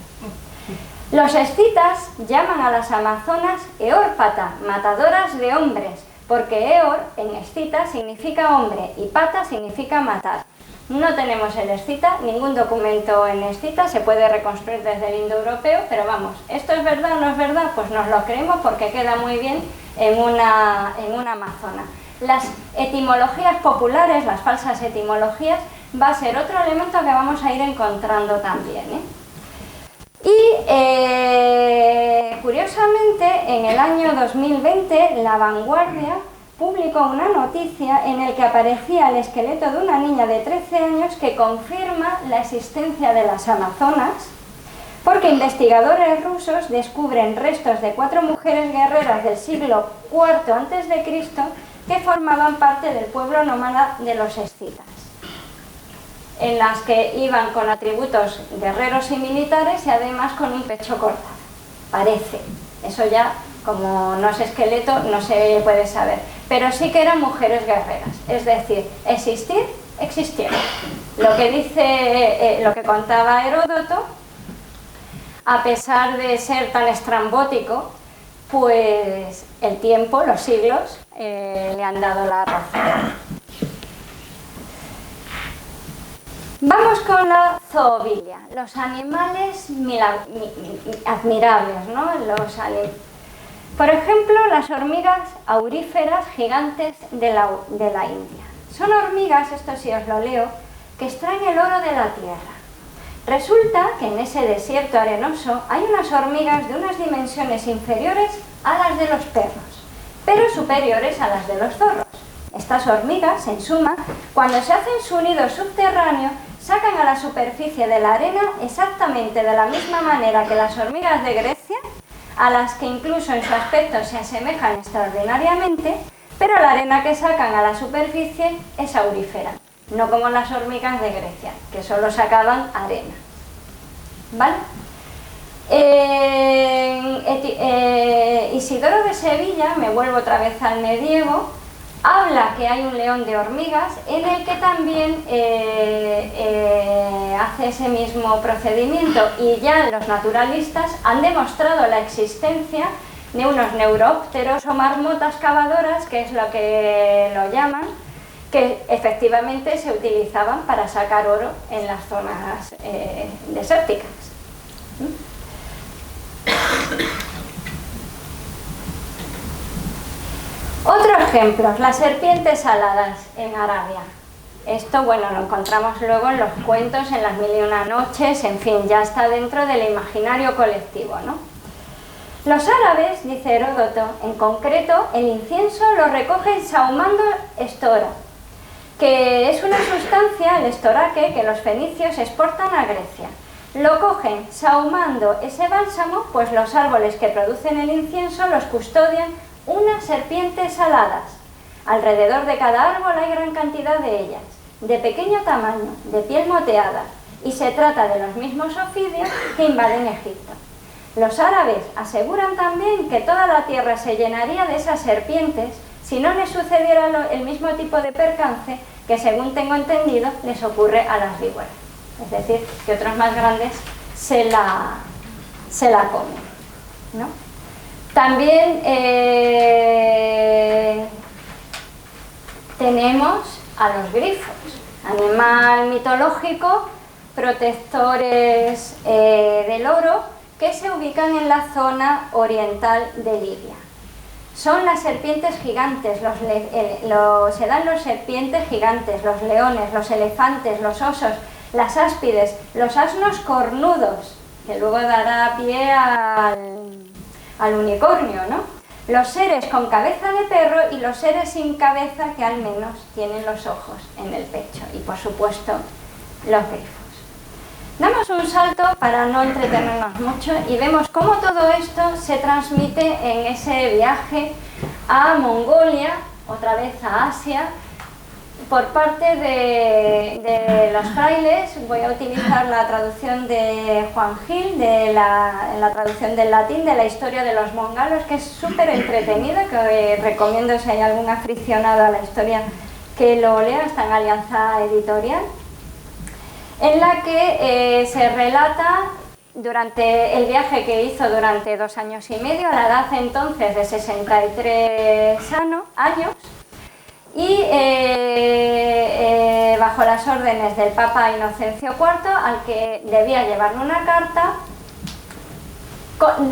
Los escitas llaman a las amazonas eórpata, matadoras de hombres, porque eor en escita significa hombre y pata significa matar. No tenemos el escita, ningún documento en escita, se puede reconstruir desde el indoeuropeo, pero vamos, ¿esto es verdad o no es verdad? Pues nos lo creemos porque queda muy bien en una amazona. Las etimologías populares, las falsas etimologías, va a ser otro elemento que vamos a ir encontrando también, ¿eh? Y curiosamente, en el año 2020, La Vanguardia publicó una noticia en la que aparecía el esqueleto de una niña de 13 años que confirma la existencia de las amazonas, porque investigadores rusos descubren restos de 4 mujeres guerreras del siglo IV a.C. que formaban parte del pueblo nómada de los escitas, en las que iban con atributos guerreros y militares y además con un pecho cortado. Parece, eso ya como no es esqueleto no se puede saber, pero sí que eran mujeres guerreras, es decir, existir, existieron. Lo que dice, lo que contaba Heródoto, a pesar de ser tan estrambótico, pues el tiempo, los siglos, le han dado la razón. Vamos con la zoofilia, los animales admirables, ¿no? Por ejemplo, las hormigas auríferas gigantes de la India. Son hormigas, esto sí os lo leo, que extraen el oro de la tierra. Resulta que en ese desierto arenoso hay unas hormigas de unas dimensiones inferiores a las de los perros, pero superiores a las de los zorros. Estas hormigas, en suma, cuando se hacen su nido subterráneo, sacan a la superficie de la arena exactamente de la misma manera que las hormigas de Grecia, a las que incluso en su aspecto se asemejan extraordinariamente, pero la arena que sacan a la superficie es aurífera, no como las hormigas de Grecia, que solo sacaban arena. ¿Vale? Isidoro de Sevilla, me vuelvo otra vez al medievo, Habla que hay un león de hormigas en el que también hace ese mismo procedimiento, y ya los naturalistas han demostrado la existencia de unos neurópteros o marmotas cavadoras, que es lo que lo llaman, que efectivamente se utilizaban para sacar oro en las zonas desérticas. Otro ejemplo, las serpientes aladas en Arabia. Esto, bueno, lo encontramos luego en los cuentos, en las Mil y una noches, en fin, ya está dentro del imaginario colectivo, ¿no? Los árabes, dice Heródoto, en concreto, el incienso lo recogen sahumando estora, que es una sustancia, el estoraque, que los fenicios exportan a Grecia. Lo cogen sahumando ese bálsamo, pues los árboles que producen el incienso los custodian unas serpientes aladas. Alrededor de cada árbol hay gran cantidad de ellas, de pequeño tamaño, de piel moteada, y se trata de los mismos ofidios que invaden Egipto. Los árabes aseguran también que toda la tierra se llenaría de esas serpientes si no les sucediera el mismo tipo de percance que, según tengo entendido, les ocurre a las víboras. Es decir, que otros más grandes se la comen, ¿no? También tenemos a los grifos, animal mitológico, protectores del oro, que se ubican en la zona oriental de Libia. Son las serpientes gigantes, se dan los serpientes gigantes, los leones, los elefantes, los osos, las áspides, los asnos cornudos, que luego dará pie al unicornio, ¿no? Los seres con cabeza de perro y los seres sin cabeza, que al menos tienen los ojos en el pecho, y por supuesto los grifos. Damos un salto para no entretenernos mucho y vemos cómo todo esto se transmite en ese viaje a Mongolia, otra vez a Asia, por parte de los frailes. Voy a utilizar la traducción de Juan Gil, la traducción del latín de la historia de los mongolos, que es súper entretenido, que recomiendo si hay algún aficionado a la historia que lo lea, está en Alianza Editorial, en la que se relata durante el viaje que hizo durante 2 años y medio, a la edad entonces de 63 años, y bajo las órdenes del Papa Inocencio IV, al que debía llevarle una carta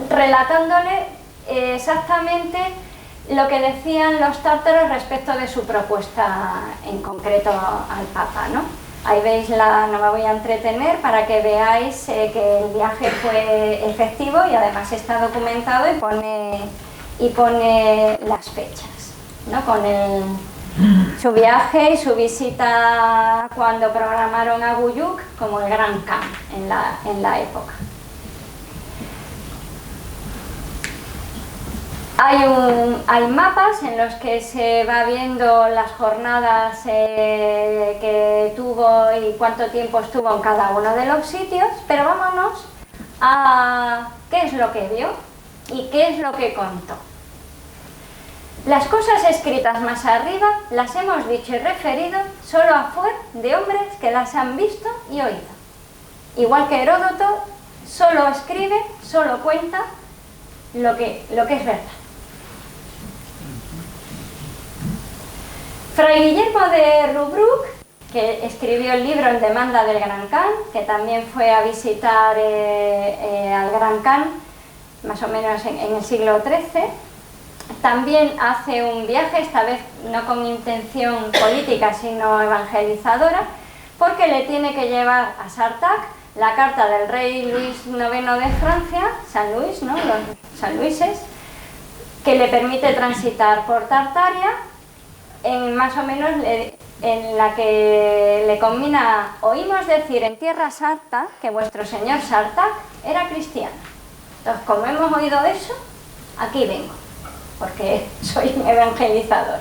relatándole exactamente lo que decían los tártaros respecto de su propuesta en concreto al Papa, ¿no? Ahí veis, no me voy a entretener para que veáis que el viaje fue efectivo y además está documentado y pone las fechas, ¿no? Con su viaje y su visita cuando programaron a Guyuk como el Gran Khan en la época. Hay mapas en los que se va viendo las jornadas que tuvo y cuánto tiempo estuvo en cada uno de los sitios, pero vámonos a qué es lo que vio y qué es lo que contó. Las cosas escritas más arriba las hemos dicho y referido solo a fuer de hombres que las han visto y oído. Igual que Heródoto, solo escribe, solo cuenta lo que es verdad. Fray Guillermo de Rubruck, que escribió el libro En demanda del Gran Khan, que también fue a visitar al Gran Khan, más o menos en el siglo XIII, también hace un viaje, esta vez no con intención política, sino evangelizadora, porque le tiene que llevar a Sartaq la carta del rey Luis IX de Francia, San Luis, ¿no? Los San Luises, que le permite transitar por Tartaria, en más o menos en la que le combina: oímos decir en tierra sarta que vuestro señor Sartaq era cristiano. Entonces, como hemos oído eso, aquí vengo, porque soy un evangelizador.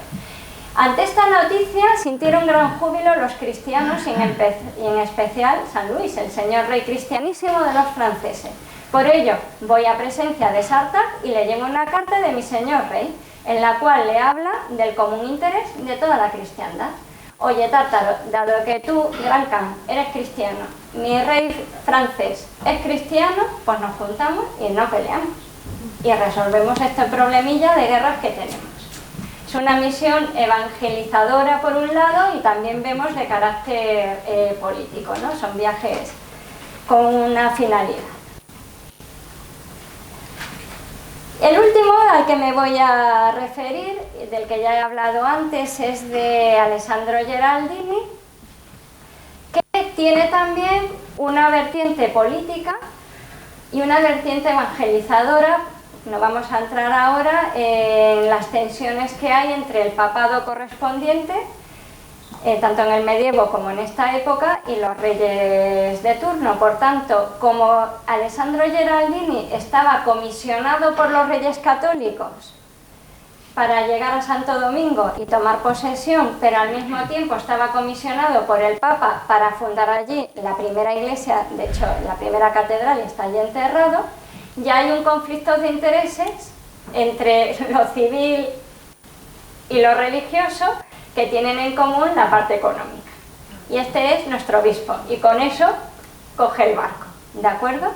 Ante esta noticia sintieron gran júbilo los cristianos y en especial San Luis, el señor rey cristianísimo de los franceses. Por ello, voy a presencia de Sartaq y le llevo una carta de mi señor rey, en la cual le habla del común interés de toda la cristiandad. Oye, Tártaro, dado que tú, Gran Khan, eres cristiano, mi rey francés es cristiano, pues nos juntamos y no peleamos. Y resolvemos este problemilla de guerras que tenemos. Es una misión evangelizadora por un lado y también vemos de carácter político, ¿no? Son viajes con una finalidad. El último al que me voy a referir, del que ya he hablado antes, es de Alessandro Geraldini, que tiene también una vertiente política y una vertiente evangelizadora. No vamos a entrar ahora en las tensiones que hay entre el papado correspondiente, tanto en el medievo como en esta época, y los reyes de turno. Por tanto, como Alessandro Geraldini estaba comisionado por los reyes católicos para llegar a Santo Domingo y tomar posesión, pero al mismo tiempo estaba comisionado por el Papa para fundar allí la primera iglesia, de hecho la primera catedral, y está allí enterrado, ya hay un conflicto de intereses entre lo civil y lo religioso, que tienen en común la parte económica. Y este es nuestro obispo, y con eso coge el barco, ¿de acuerdo?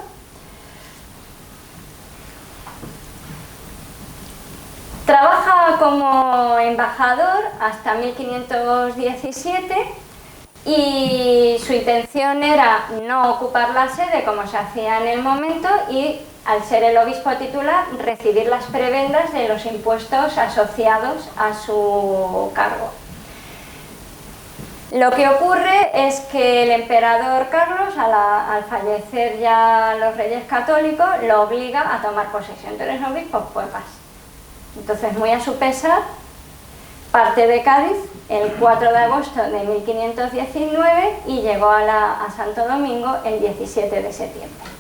Trabaja como embajador hasta 1517 y su intención era no ocupar la sede como se hacía en el momento y, al ser el obispo titular, recibir las prebendas de los impuestos asociados a su cargo. Lo que ocurre es que el emperador Carlos, al fallecer ya los reyes católicos, lo obliga a tomar posesión. ¿Tú eres obispo? Pues vas. Entonces, muy a su pesar, parte de Cádiz el 4 de agosto de 1519 y llegó a Santo Domingo el 17 de septiembre.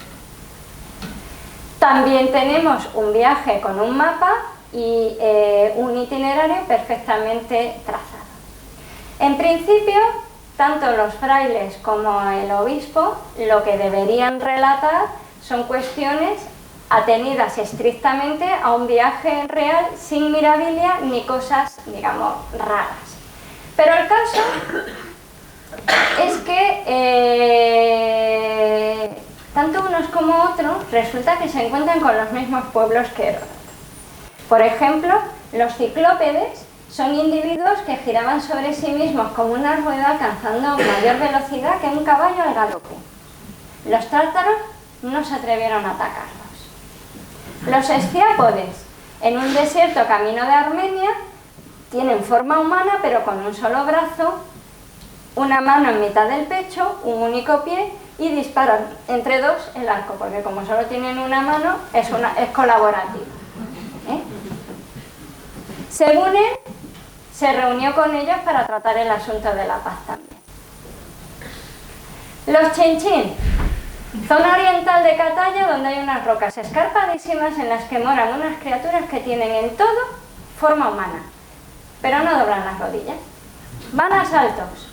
También tenemos un viaje con un mapa y un itinerario perfectamente trazado. En principio, tanto los frailes como el obispo lo que deberían relatar son cuestiones atenidas estrictamente a un viaje real, sin mirabilia ni cosas, digamos, raras. Pero el caso es que tanto unos como otros resulta que se encuentran con los mismos pueblos que Heródoto. Por ejemplo, los ciclópedes son individuos que giraban sobre sí mismos como una rueda, alcanzando mayor velocidad que un caballo al galope. Los tártaros no se atrevieron a atacarlos. Los esciápodes, en un desierto camino de Armenia, tienen forma humana pero con un solo brazo, una mano en mitad del pecho, un único pie, y disparan entre dos el arco, porque como solo tienen una mano es colaborativo. Según él, se reunió con ellos para tratar el asunto de la paz también. Los chinchín, zona oriental de Catalla, donde hay unas rocas escarpadísimas en las que moran unas criaturas que tienen en todo forma humana, pero no doblan las rodillas. Van a saltos.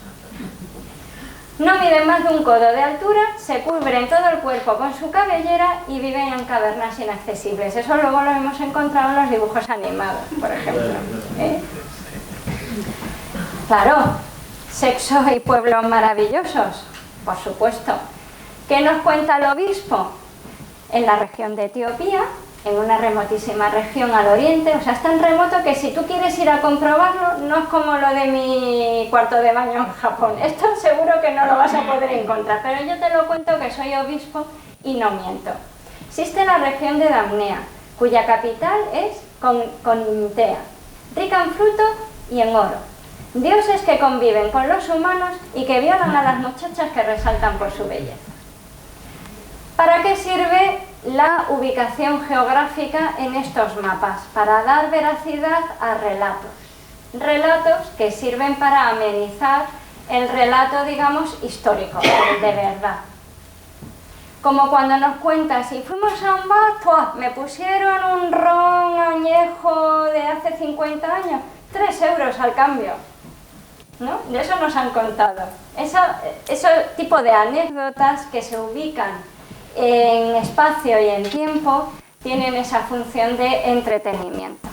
No miden más de un codo de altura, se cubren todo el cuerpo con su cabellera y viven en cavernas inaccesibles. Eso luego lo hemos encontrado en los dibujos animados, por ejemplo. Claro, sexo y pueblos maravillosos, por supuesto. ¿Qué nos cuenta el obispo? En la región de Etiopía, en una remotísima región al oriente, o sea, es tan remoto que si tú quieres ir a comprobarlo, no es como lo de mi cuarto de baño en Japón. Esto seguro que no lo vas a poder encontrar, pero yo te lo cuento que soy obispo y no miento. Existe la región de Damnea, cuya capital es Conintea, rica en fruto y en oro. Dioses que conviven con los humanos y que violan a las muchachas que resaltan por su belleza. ¿Para qué sirve la ubicación geográfica en estos mapas? Para dar veracidad a relatos. Relatos que sirven para amenizar el relato, digamos, histórico, el de verdad. Como cuando nos cuentas, si fuimos a un bar, me pusieron un ron añejo de hace 50 años, 3 euros al cambio. ¿No? De eso nos han contado. Ese tipo de anécdotas que se ubican en espacio y en tiempo tienen esa función de entretenimiento.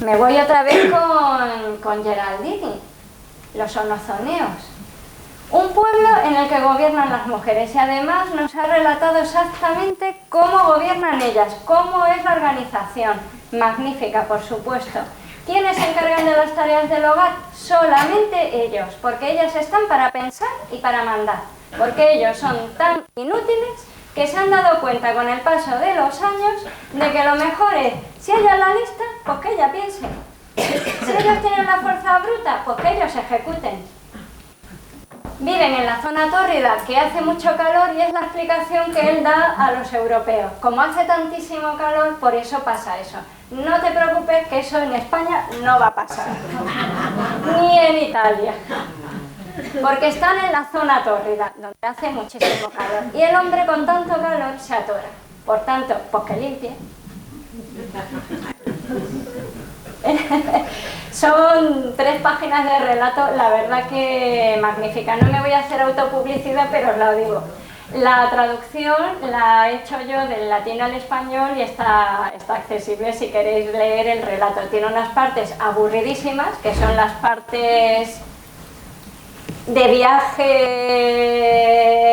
Me voy otra vez con Geraldini, los onozoneos. Un pueblo en el que gobiernan las mujeres y además nos ha relatado exactamente cómo gobiernan ellas, cómo es la organización. Magnífica, por supuesto. ¿Quiénes se encargan de las tareas del hogar? Solamente ellos, porque ellas están para pensar y para mandar. Porque ellos son tan inútiles que se han dado cuenta con el paso de los años de que lo mejor es, si ella es la lista, pues que ella piense. Si ellos tienen la fuerza bruta, pues que ellos ejecuten. Viven en la zona tórrida, que hace mucho calor, y es la explicación que él da a los europeos. Como hace tantísimo calor, por eso pasa eso. No te preocupes, que eso en España no va a pasar. Ni en Italia. Porque están en la zona tórrida, donde hace muchísimo calor. Y el hombre con tanto calor se atora. Por tanto, pues que limpie. Son 3 páginas de relato, la verdad que magnífica. No me voy a hacer autopublicidad, pero os lo digo. La traducción la he hecho yo del latín al español y está accesible si queréis leer el relato. Tiene unas partes aburridísimas, que son las partes de viaje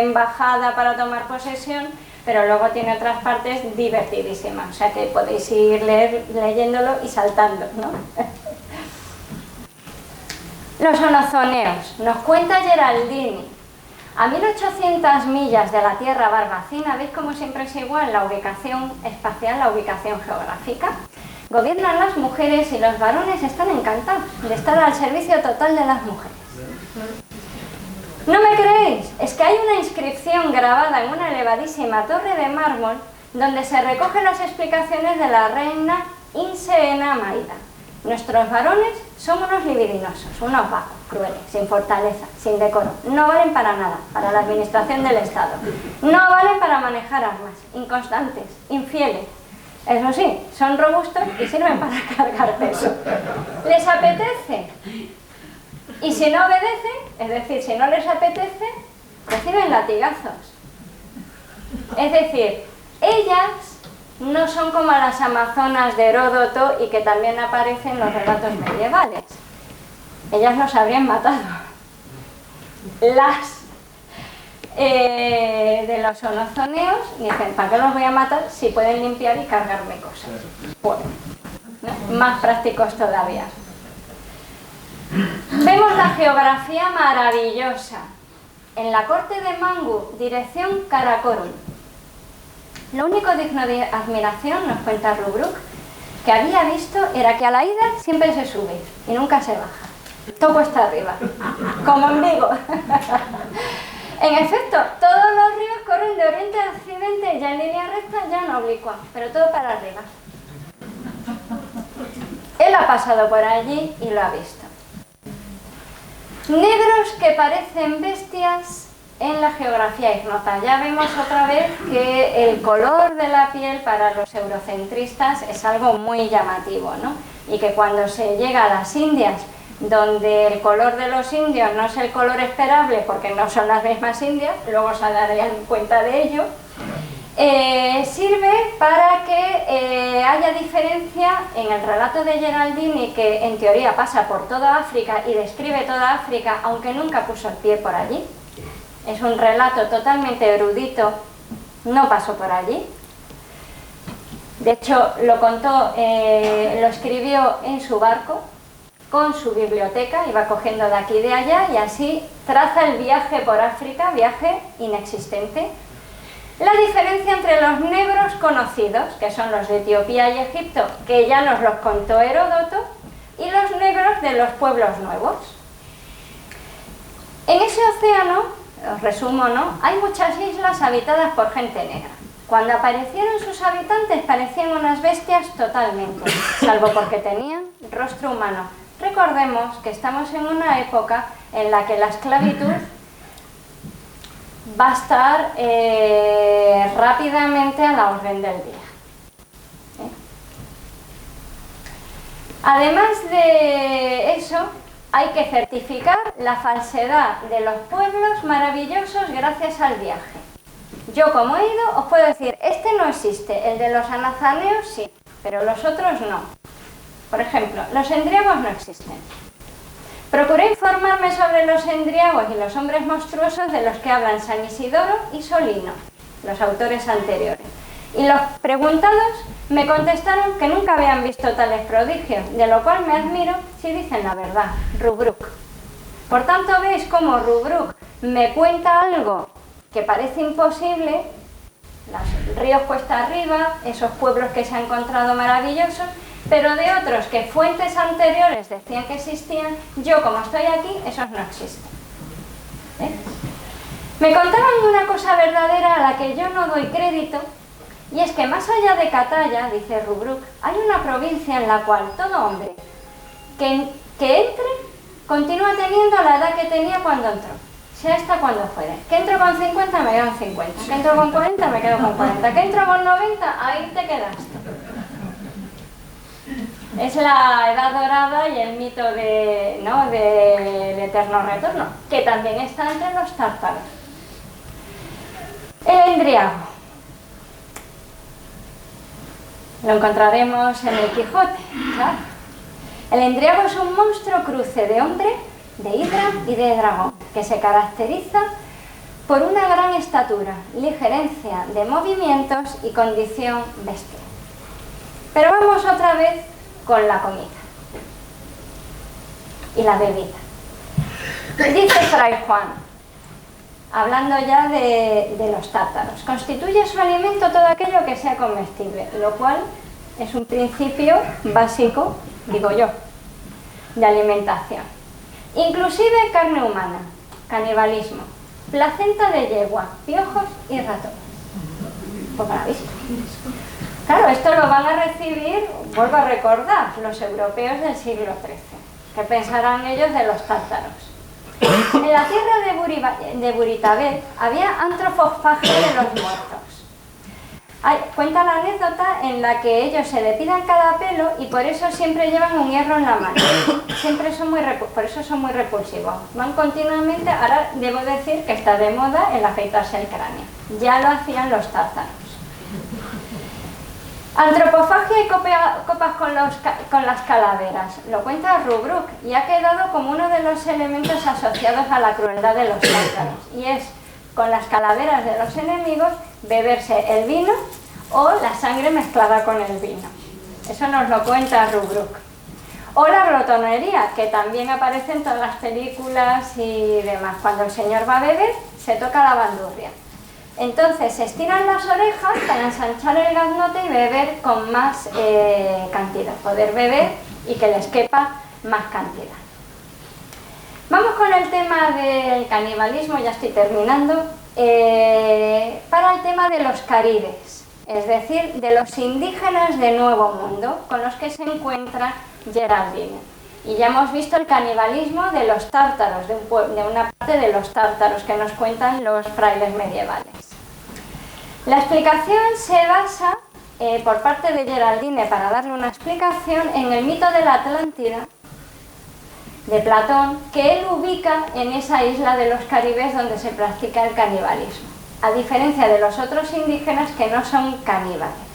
en bajada para tomar posesión, pero luego tiene otras partes divertidísimas, o sea que podéis ir leyéndolo y saltando, ¿no? Los onozoneos, nos cuenta Geraldini. A 1800 millas de la Tierra Barbacina, ¿veis cómo siempre es igual la ubicación espacial, la ubicación geográfica? Gobiernan las mujeres y los varones están encantados de estar al servicio total de las mujeres. ¿No me creéis? Es que hay una inscripción grabada en una elevadísima torre de mármol donde se recogen las explicaciones de la reina Inseena Maida. Nuestros varones son unos libidinosos, unos vagos, crueles, sin fortaleza, sin decoro. No valen para nada, para la administración del Estado. No valen para manejar armas, inconstantes, infieles. Eso sí, son robustos y sirven para cargar peso. ¿Les apetece? Y si no obedecen, es decir, si no les apetece, reciben latigazos. Es decir, ellas no son como las amazonas de Heródoto y que también aparecen en los relatos medievales. Ellas nos habrían matado. Las de los onozoneos dicen, ¿para qué los voy a matar si pueden limpiar y cargarme cosas? Bueno, ¿no? Más prácticos todavía. Vemos la geografía maravillosa. En la corte de Mangu, dirección Karakorum. Lo único digno de admiración, nos cuenta Rubruk, que había visto era que a la ida siempre se sube y nunca se baja. Todo cuesta arriba, como en Vigo. En efecto, todos los ríos corren de oriente a occidente, ya en línea recta, ya en oblicua, pero todo para arriba. Él ha pasado por allí y lo ha visto. Negros que parecen bestias en la geografía ignota. Ya vemos otra vez que el color de la piel para los eurocentristas es algo muy llamativo, ¿no? Y que cuando se llega a las Indias, donde el color de los indios no es el color esperable porque no son las mismas indias, luego se darán cuenta de ello, sirve para que haya diferencia en el relato de Geraldini, que en teoría pasa por toda África y describe toda África, aunque nunca puso el pie por allí. Es un relato totalmente erudito, no pasó por allí. De hecho, lo contó, lo escribió en su barco, con su biblioteca, iba cogiendo de aquí y de allá, y así traza el viaje por África, viaje inexistente. La diferencia entre los negros conocidos, que son los de Etiopía y Egipto, que ya nos los contó Heródoto, y los negros de los pueblos nuevos. En ese océano, os resumo, ¿no?, hay muchas islas habitadas por gente negra. Cuando aparecieron sus habitantes parecían unas bestias totalmente, salvo porque tenían rostro humano. Recordemos que estamos en una época en la que la esclavitud va a estar rápidamente a la orden del día. Además de eso, hay que certificar la falsedad de los pueblos maravillosos gracias al viaje. Yo, como he ido, os puedo decir, este no existe, el de los anazaneos sí, pero los otros no. Por ejemplo, los endriagos no existen. Procuré informarme sobre los endriagos y los hombres monstruosos de los que hablan San Isidoro y Solino, los autores anteriores. Y los preguntados me contestaron que nunca habían visto tales prodigios, de lo cual me admiro si dicen la verdad. Rubruk. Por tanto, veis cómo Rubruk me cuenta algo que parece imposible, los ríos cuesta arriba, esos pueblos que se han encontrado maravillosos, pero de otros que fuentes anteriores decían que existían, yo como estoy aquí, esos no existen. Me contaban una cosa verdadera a la que yo no doy crédito, y es que más allá de Cataia, dice Rubruk, hay una provincia en la cual todo hombre que entre continúa teniendo la edad que tenía cuando entró, sea esta cuando fuere. Que entro con 50 me quedo con 50, que entro con 40 me quedo con 40, que entro con 90, ahí te quedaste. Es la edad dorada y el mito del eterno retorno, que también está entre los tártaros. El endriago. Lo encontraremos en el Quijote, ¿sabes? El endriago es un monstruo cruce de hombre, de hidra y de dragón, que se caracteriza por una gran estatura, ligerencia de movimientos y condición bestial. Pero vamos otra vez con la comida y la bebida. Dice Fray Juan, hablando ya de los tártaros, constituye su alimento todo aquello que sea comestible, lo cual es un principio básico, digo yo, de alimentación. Inclusive carne humana, canibalismo, placenta de yegua, piojos y ratones. Pues para visto. Claro, esto lo van a recibir, vuelvo a recordar, los europeos del siglo XIII. ¿Qué pensarán ellos de los tártaros? En la tierra de Buritabet había antropofagia de los muertos. Cuenta la anécdota en la que ellos se depilan cada pelo y por eso siempre llevan un hierro en la mano. Por eso son muy repulsivos. Van continuamente, ahora debo decir que está de moda el afeitarse el cráneo. Ya lo hacían los tártaros. Antropofagia y copas con las calaveras, lo cuenta Rubruk y ha quedado como uno de los elementos asociados a la crueldad de los tártaros, y es con las calaveras de los enemigos beberse el vino o la sangre mezclada con el vino. Eso nos lo cuenta Rubruk. O la glotonería, que también aparece en todas las películas y demás. Cuando el señor va a beber, se toca la bandurria. Entonces se estiran las orejas para ensanchar el gaznote y beber con más cantidad, poder beber y que les quepa más cantidad. Vamos con el tema del canibalismo, ya estoy terminando, para el tema de los caribes, es decir, de los indígenas del Nuevo Mundo con los que se encuentra Geraldine. Y ya hemos visto el canibalismo de los tártaros, de una parte de los tártaros que nos cuentan los frailes medievales. La explicación se basa, por parte de Geraldine, para darle una explicación, en el mito de la Atlántida, de Platón, que él ubica en esa isla de los Caribes donde se practica el canibalismo, a diferencia de los otros indígenas que no son caníbales.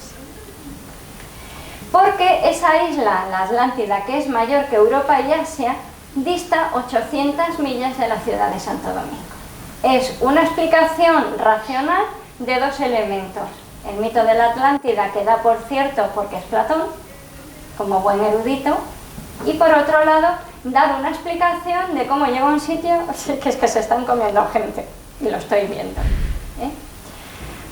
Porque esa isla, la Atlántida, que es mayor que Europa y Asia, dista 800 millas de la ciudad de Santo Domingo. Es una explicación racional de dos elementos. El mito de la Atlántida, que da por cierto porque es Platón, como buen erudito, y por otro lado, dar una explicación de cómo llega a un sitio, que es que se están comiendo gente, y lo estoy viendo.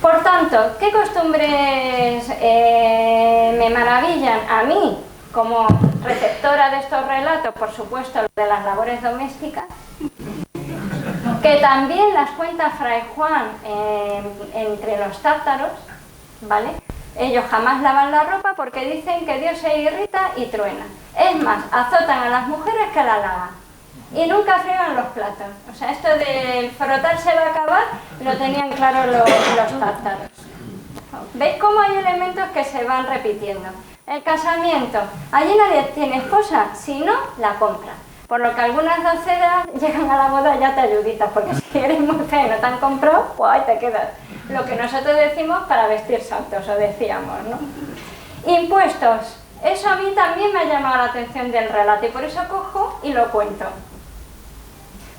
Por tanto, ¿qué costumbres me maravillan a mí como receptora de estos relatos? Por supuesto, lo de las labores domésticas, que también las cuenta Fray Juan entre los tártaros, ¿vale? Ellos jamás lavan la ropa porque dicen que Dios se irrita y truena. Es más, azotan a las mujeres que la lavan. Y nunca friegan los platos. O sea, esto de frotarse va a acabar, lo tenían claro los tártaros. ¿Veis cómo hay elementos que se van repitiendo? El casamiento. Allí nadie tiene esposa, si no, la compra. Por lo que algunas doncellas llegan a la boda ya te ayuditas, porque si eres muy fea y no te han comprado, pues ahí te quedas. Lo que nosotros decimos para vestir santos, o decíamos, ¿no? Impuestos. Eso a mí también me ha llamado la atención del relato y por eso cojo y lo cuento.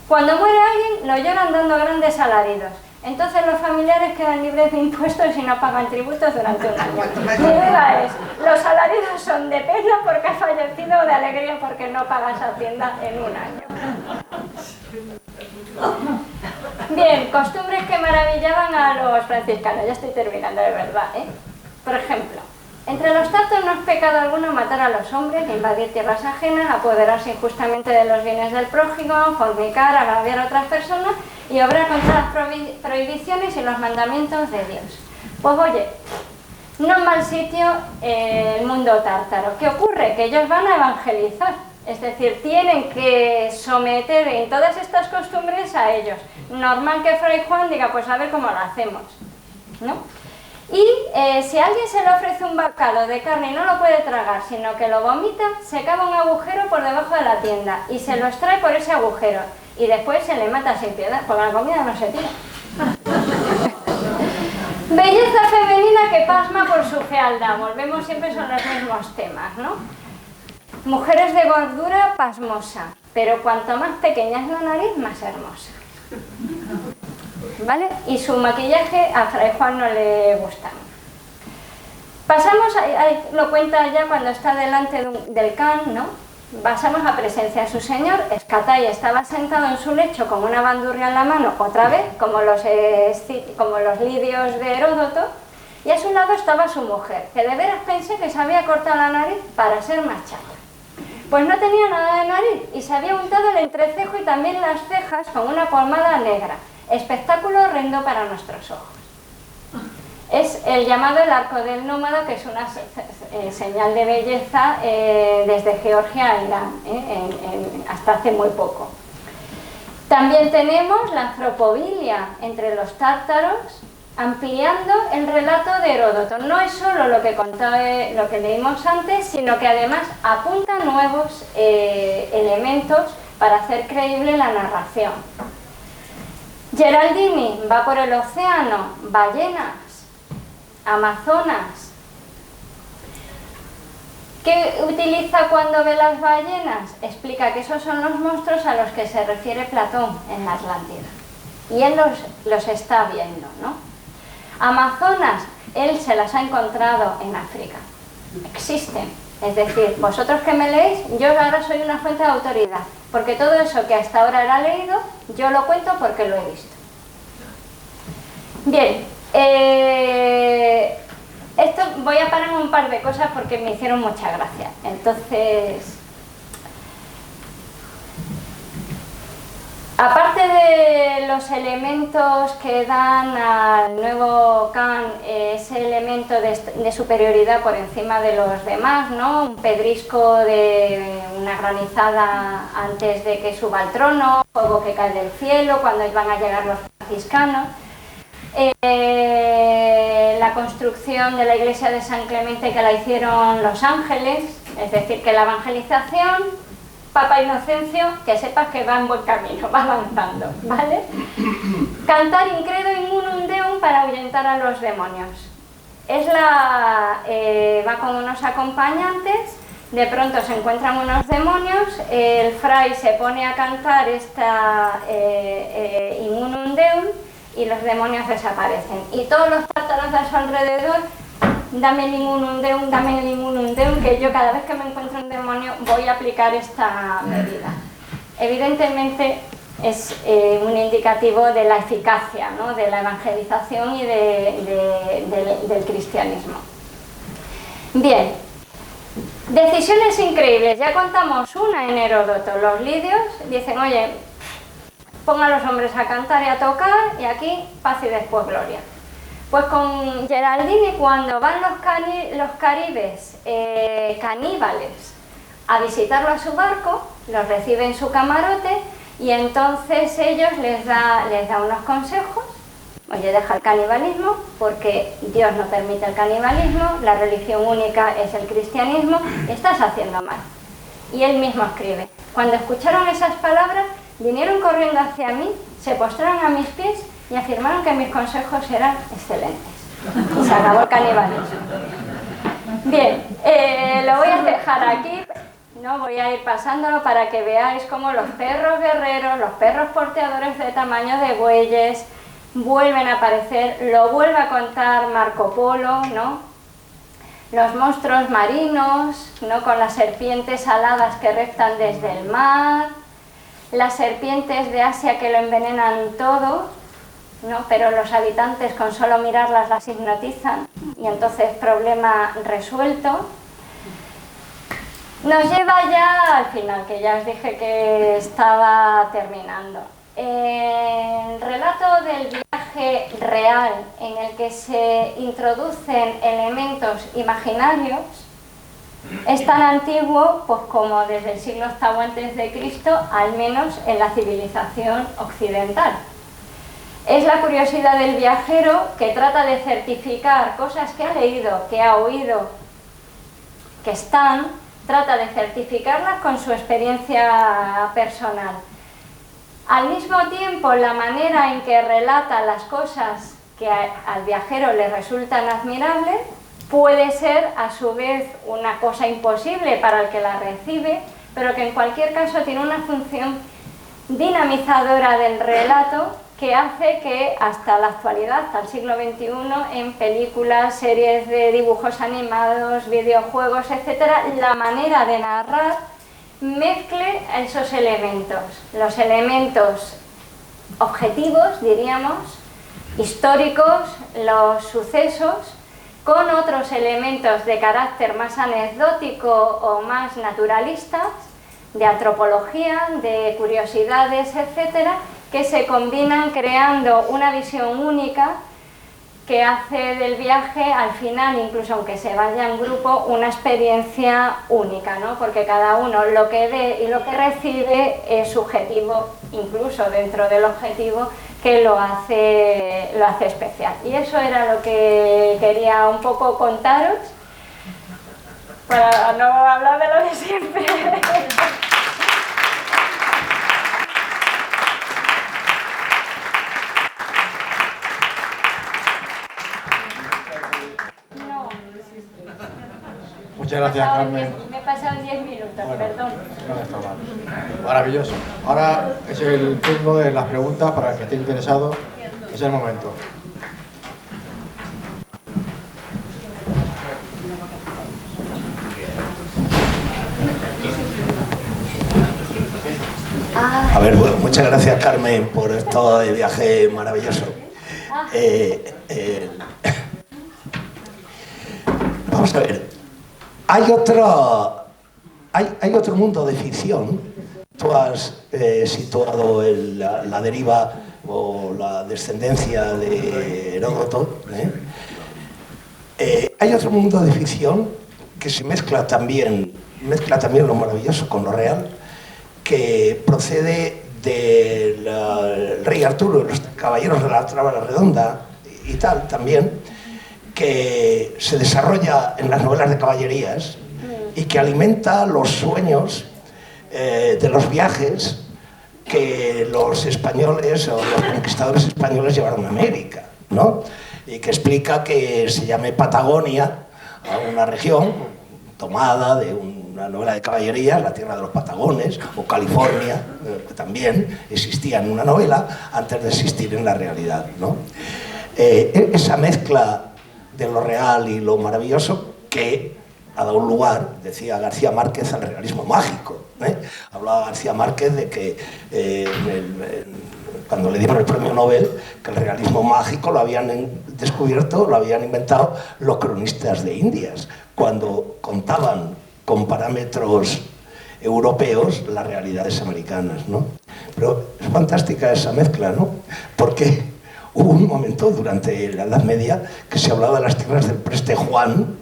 Cuando muere alguien, lo lloran dando grandes alaridos. Entonces los familiares quedan libres de impuestos y no pagan tributos durante un año. Mi duda es, ¿los alaridos son de pena porque has fallecido o de alegría porque no pagas Hacienda en un año? Bien, costumbres que maravillaban a los franciscanos. Ya estoy terminando, de verdad, ¿eh? Por ejemplo, entre los tártaros no es pecado alguno matar a los hombres, invadir tierras ajenas, apoderarse injustamente de los bienes del prójimo, fornicar, agraviar a otras personas y obrar contra las prohibiciones y los mandamientos de Dios. Pues oye, no es mal sitio el mundo tártaro. ¿Qué ocurre? Que ellos van a evangelizar, es decir, tienen que someter en todas estas costumbres a ellos. Normal que Fray Juan diga, pues a ver cómo lo hacemos, ¿no? Y si a alguien se le ofrece un bocado de carne y no lo puede tragar, sino que lo vomita, se cava un agujero por debajo de la tienda y se lo extrae por ese agujero. Y después se le mata sin piedad, porque la comida no se tira. Belleza femenina que pasma por su fealdad. Volvemos siempre sobre los mismos temas, ¿no? Mujeres de gordura pasmosa, pero cuanto más pequeña es la nariz, más hermosa. ¿Vale? Y su maquillaje a Fray Juan no le gusta. Pasamos, lo cuenta ya cuando está delante del can, ¿no? Pasamos a presencia de su señor. Escatai estaba sentado en su lecho con una bandurria en la mano, otra vez, como los lidios de Heródoto, y a su lado estaba su mujer, que de veras pensé que se había cortado la nariz para ser más chata. Pues no tenía nada de nariz y se había untado el entrecejo y también las cejas con una pomada negra. Espectáculo horrendo para nuestros ojos. Es el llamado el arco del nómada, que es una señal de belleza desde Georgia a Irán, hasta hace muy poco. También tenemos la antropobilia entre los tártaros, ampliando el relato de Heródoto. No es solo lo que lo que leímos antes, sino que además apunta nuevos elementos para hacer creíble la narración. Geraldini va por el océano, ballenas, amazonas. ¿Qué utiliza cuando ve las ballenas? Explica que esos son los monstruos a los que se refiere Platón en la Atlántida. Y él los está viendo, ¿no? Amazonas, él se las ha encontrado en África. Existen. Es decir, vosotros que me leéis, yo ahora soy una fuente de autoridad, porque todo eso que hasta ahora era leído, yo lo cuento porque lo he visto. Bien, esto voy a parar un par de cosas porque me hicieron mucha gracia. Entonces, aparte de los elementos que dan al nuevo Kant, ese elemento de superioridad por encima de los demás, ¿no? Un pedrisco de una granizada antes de que suba al trono, fuego que cae del cielo cuando van a llegar los franciscanos, la construcción de la iglesia de San Clemente que la hicieron los ángeles, es decir, que la evangelización, Papa Inocencio, que sepas que va en buen camino, va avanzando, ¿vale? Cantar Incredo in unum Deum para ahuyentar a los demonios. Va con unos acompañantes, de pronto se encuentran unos demonios, el fray se pone a cantar esta in unum Deum y los demonios desaparecen. Y todos los tártaros a su alrededor, dame el in unum Deum, que yo cada vez que me encuentro un demonio voy a aplicar esta medida. Evidentemente es un indicativo de la eficacia, ¿no? De la evangelización y del cristianismo. Bien, decisiones increíbles, ya contamos una en Heródoto. Los lidios dicen, oye, ponga a los hombres a cantar y a tocar y aquí paz y después gloria. Pues con Geraldini, cuando van los caribes caníbales a visitarlo a su barco, los recibe en su camarote y entonces ellos les da unos consejos. Oye, deja el canibalismo porque Dios no permite el canibalismo, la religión única es el cristianismo, estás haciendo mal. Y él mismo escribe, cuando escucharon esas palabras, vinieron corriendo hacia mí, se postraron a mis pies y afirmaron que mis consejos eran excelentes. Y se acabó el canibalismo. Bien, lo voy a dejar aquí, no voy a ir pasándolo para que veáis cómo los perros guerreros, los perros porteadores de tamaño de bueyes vuelven a aparecer, lo vuelve a contar Marco Polo, ¿no? Los monstruos marinos, ¿no? Con las serpientes aladas que reptan desde el mar, las serpientes de Asia que lo envenenan todo, ¿no? Pero los habitantes con solo mirarlas las hipnotizan y entonces problema resuelto. Nos lleva ya al final, que ya os dije que estaba terminando. El relato del viaje real en el que se introducen elementos imaginarios es tan antiguo pues, como desde el siglo VIII a.C., al menos en la civilización occidental. Es la curiosidad del viajero que trata de certificar cosas que ha leído, que ha oído, que están, trata de certificarlas con su experiencia personal. Al mismo tiempo, la manera en que relata las cosas que al viajero le resultan admirables puede ser a su vez una cosa imposible para el que la recibe, pero que en cualquier caso tiene una función dinamizadora del relato que hace que hasta la actualidad, hasta el siglo XXI, en películas, series de dibujos animados, videojuegos, etcétera, la manera de narrar mezcle esos elementos, los elementos objetivos, diríamos, históricos, los sucesos, con otros elementos de carácter más anecdótico o más naturalistas, de antropología, de curiosidades, etcétera, que se combinan creando una visión única que hace del viaje, al final, incluso aunque se vaya en grupo, una experiencia única, ¿no? Porque cada uno lo que ve y lo que recibe es subjetivo, incluso dentro del objetivo, que lo hace especial. Y eso era lo que quería un poco contaros, para no hablar de lo de siempre. Muchas gracias, Carmen. Me he pasado 10 minutos, bueno, perdón. No está mal. Maravilloso. Ahora es el turno de las preguntas para el que esté interesado. Es el momento. A ver, bueno, muchas gracias, Carmen, por esto de viaje maravilloso. Vamos a ver. Hay otro mundo de ficción. Tú has situado la deriva o la descendencia de Heródoto. Hay otro mundo de ficción que se mezcla también lo maravilloso con lo real, que procede del rey Arturo y los caballeros de la Traba Redonda y tal también, que se desarrolla en las novelas de caballerías y que alimenta los sueños de los viajes que los españoles o los conquistadores españoles llevaron a América, ¿no? Y que explica que se llame Patagonia a una región tomada de una novela de caballerías, la tierra de los Patagones, o California, que también existía en una novela antes de existir en la realidad, ¿no? Esa mezcla de lo real y lo maravilloso que ha dado lugar, decía García Márquez, al realismo mágico. Hablaba García Márquez de que cuando le dieron el premio Nobel, que el realismo mágico lo habían descubierto, lo habían inventado los cronistas de Indias, cuando contaban con parámetros europeos las realidades americanas, ¿no? Pero es fantástica esa mezcla, ¿no? Porque hubo un momento durante la Edad Media que se hablaba de las tierras del Preste Juan,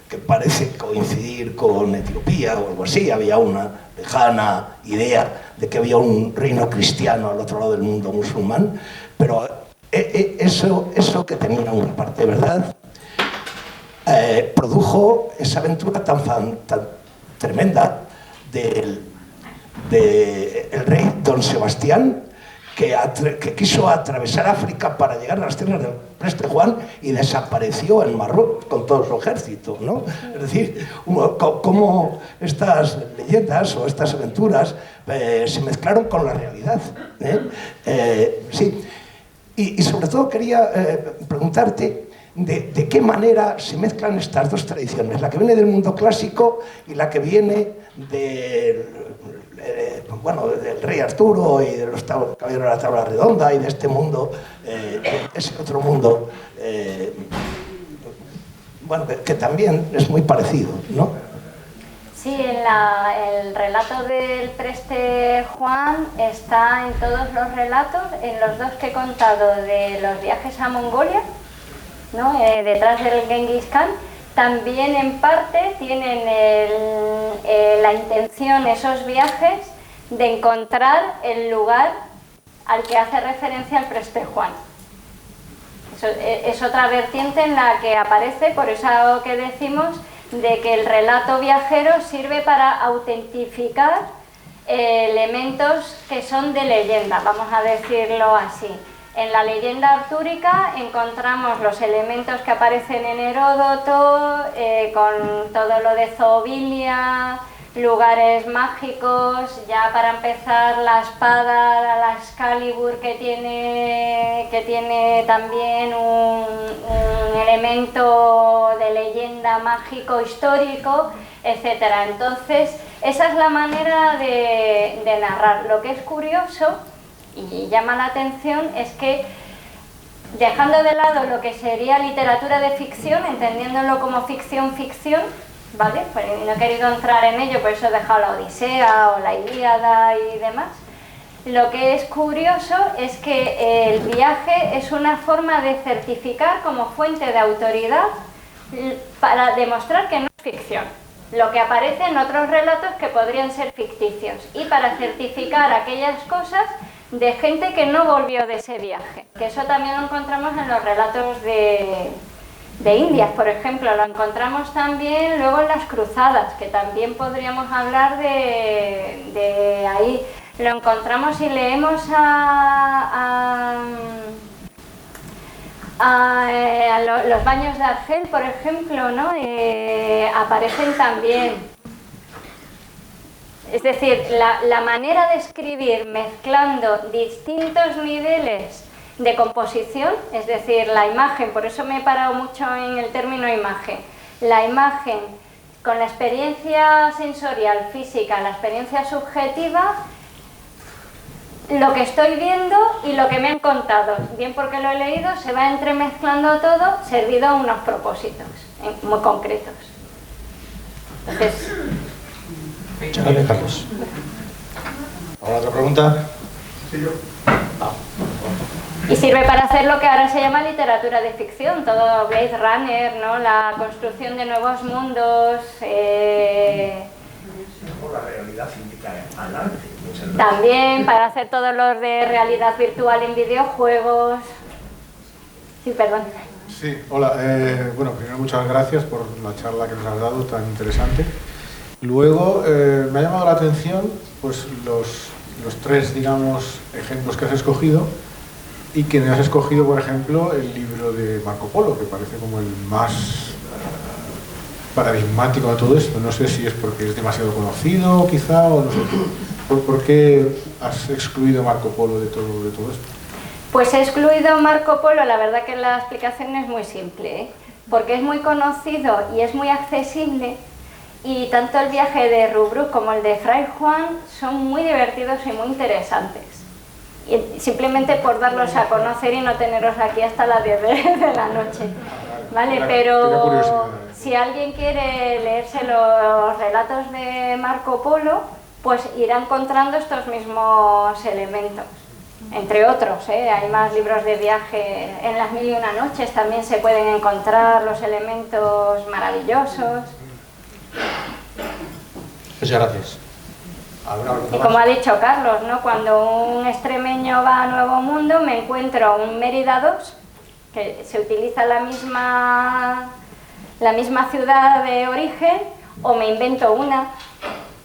que parece coincidir con Etiopía o algo así. Había una lejana idea de que había un reino cristiano al otro lado del mundo musulmán, pero eso que tenía una parte de verdad, produjo esa aventura tan tremenda del rey Don Sebastián, que quiso atravesar África para llegar a las tierras del Preste Juan y desapareció en Marruecos con todo su ejército, ¿no? Es decir, cómo estas leyendas o estas aventuras se mezclaron con la realidad, ¿eh? Sí. Y sobre todo quería preguntarte de qué manera se mezclan estas dos tradiciones, la que viene del mundo clásico y la que viene del rey Arturo y de los caballeros de la tabla redonda y de este mundo, ese otro mundo, que también es muy parecido, ¿no? Sí, el relato del Preste Juan está en todos los relatos, en los dos que he contado de los viajes a Mongolia, ¿no? Detrás del Genghis Khan. También en parte tienen la intención, esos viajes, de encontrar el lugar al que hace referencia el Preste Juan. Es otra vertiente en la que aparece, por eso que decimos de que el relato viajero sirve para autentificar elementos que son de leyenda, vamos a decirlo así. En la leyenda artúrica encontramos los elementos que aparecen en Heródoto, con todo lo de zoofilia, lugares mágicos, ya para empezar la espada, la Excalibur, que tiene también un elemento de leyenda mágico histórico, etc. Entonces, esa es la manera de narrar. Lo que es curioso y llama la atención es que, dejando de lado lo que sería literatura de ficción, entendiéndolo como ficción, ¿vale? Pues no he querido entrar en ello, por eso he dejado la Odisea o la Ilíada y demás. Lo que es curioso es que el viaje es una forma de certificar como fuente de autoridad para demostrar que no es ficción, lo que aparece en otros relatos que podrían ser ficticios, y para certificar aquellas cosas de gente que no volvió de ese viaje, que eso también lo encontramos en los relatos de Indias, por ejemplo, lo encontramos también luego en las cruzadas, que también podríamos hablar de ahí. Lo encontramos y leemos los baños de Argel, por ejemplo, ¿no? Aparecen también. Es decir, la manera de escribir mezclando distintos niveles de composición, es decir, la imagen, por eso me he parado mucho en el término imagen, la imagen con la experiencia sensorial, física, la experiencia subjetiva, lo que estoy viendo y lo que me han contado, bien porque lo he leído, se va entremezclando todo, servido a unos propósitos muy concretos. Entonces, Gracias, Carlos. ¿Alguna otra pregunta? Sí, yo. y sirve para hacer lo que ahora se llama literatura de ficción, todo Blade Runner, ¿no? La construcción de nuevos mundos. La realidad indica al arte. También para hacer todos los de realidad virtual en videojuegos. Sí, perdón. Sí, hola. Bueno, primero muchas gracias por la charla que nos has dado, tan interesante. Luego, me ha llamado la atención pues los tres, digamos, ejemplos que has escogido, y que has escogido, por ejemplo, el libro de Marco Polo, que parece como el más paradigmático de todo esto. No sé si es porque es demasiado conocido, quizá, o no sé. ¿Por qué has excluido Marco Polo de todo esto? Pues he excluido Marco Polo, la verdad que la explicación es muy simple, ¿eh? Porque es muy conocido y es muy accesible, y tanto el viaje de Rubruck como el de Fray Juan son muy divertidos y muy interesantes. Y simplemente por darlos a conocer y no teneros aquí hasta las 10 de la noche, ¿vale? Pero si alguien quiere leerse los relatos de Marco Polo, pues irá encontrando estos mismos elementos, entre otros, ¿eh? Hay más libros de viaje. En las 1001 noches también se pueden encontrar los elementos maravillosos. Muchas gracias. Y como ha dicho Carlos, ¿no? Cuando un extremeño va a Nuevo Mundo, me encuentro un Mérida II, que se utiliza la misma ciudad de origen, o me invento una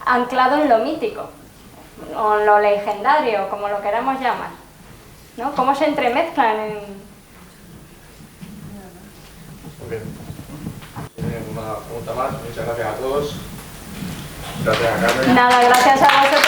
anclado en lo mítico, o en lo legendario, como lo queramos llamar. ¿no? ¿Cómo se entremezclan en...? Muy bien. Si no hay ninguna pregunta más, muchas gracias a todos. Gracias a Carmen. Nada, gracias a vosotros.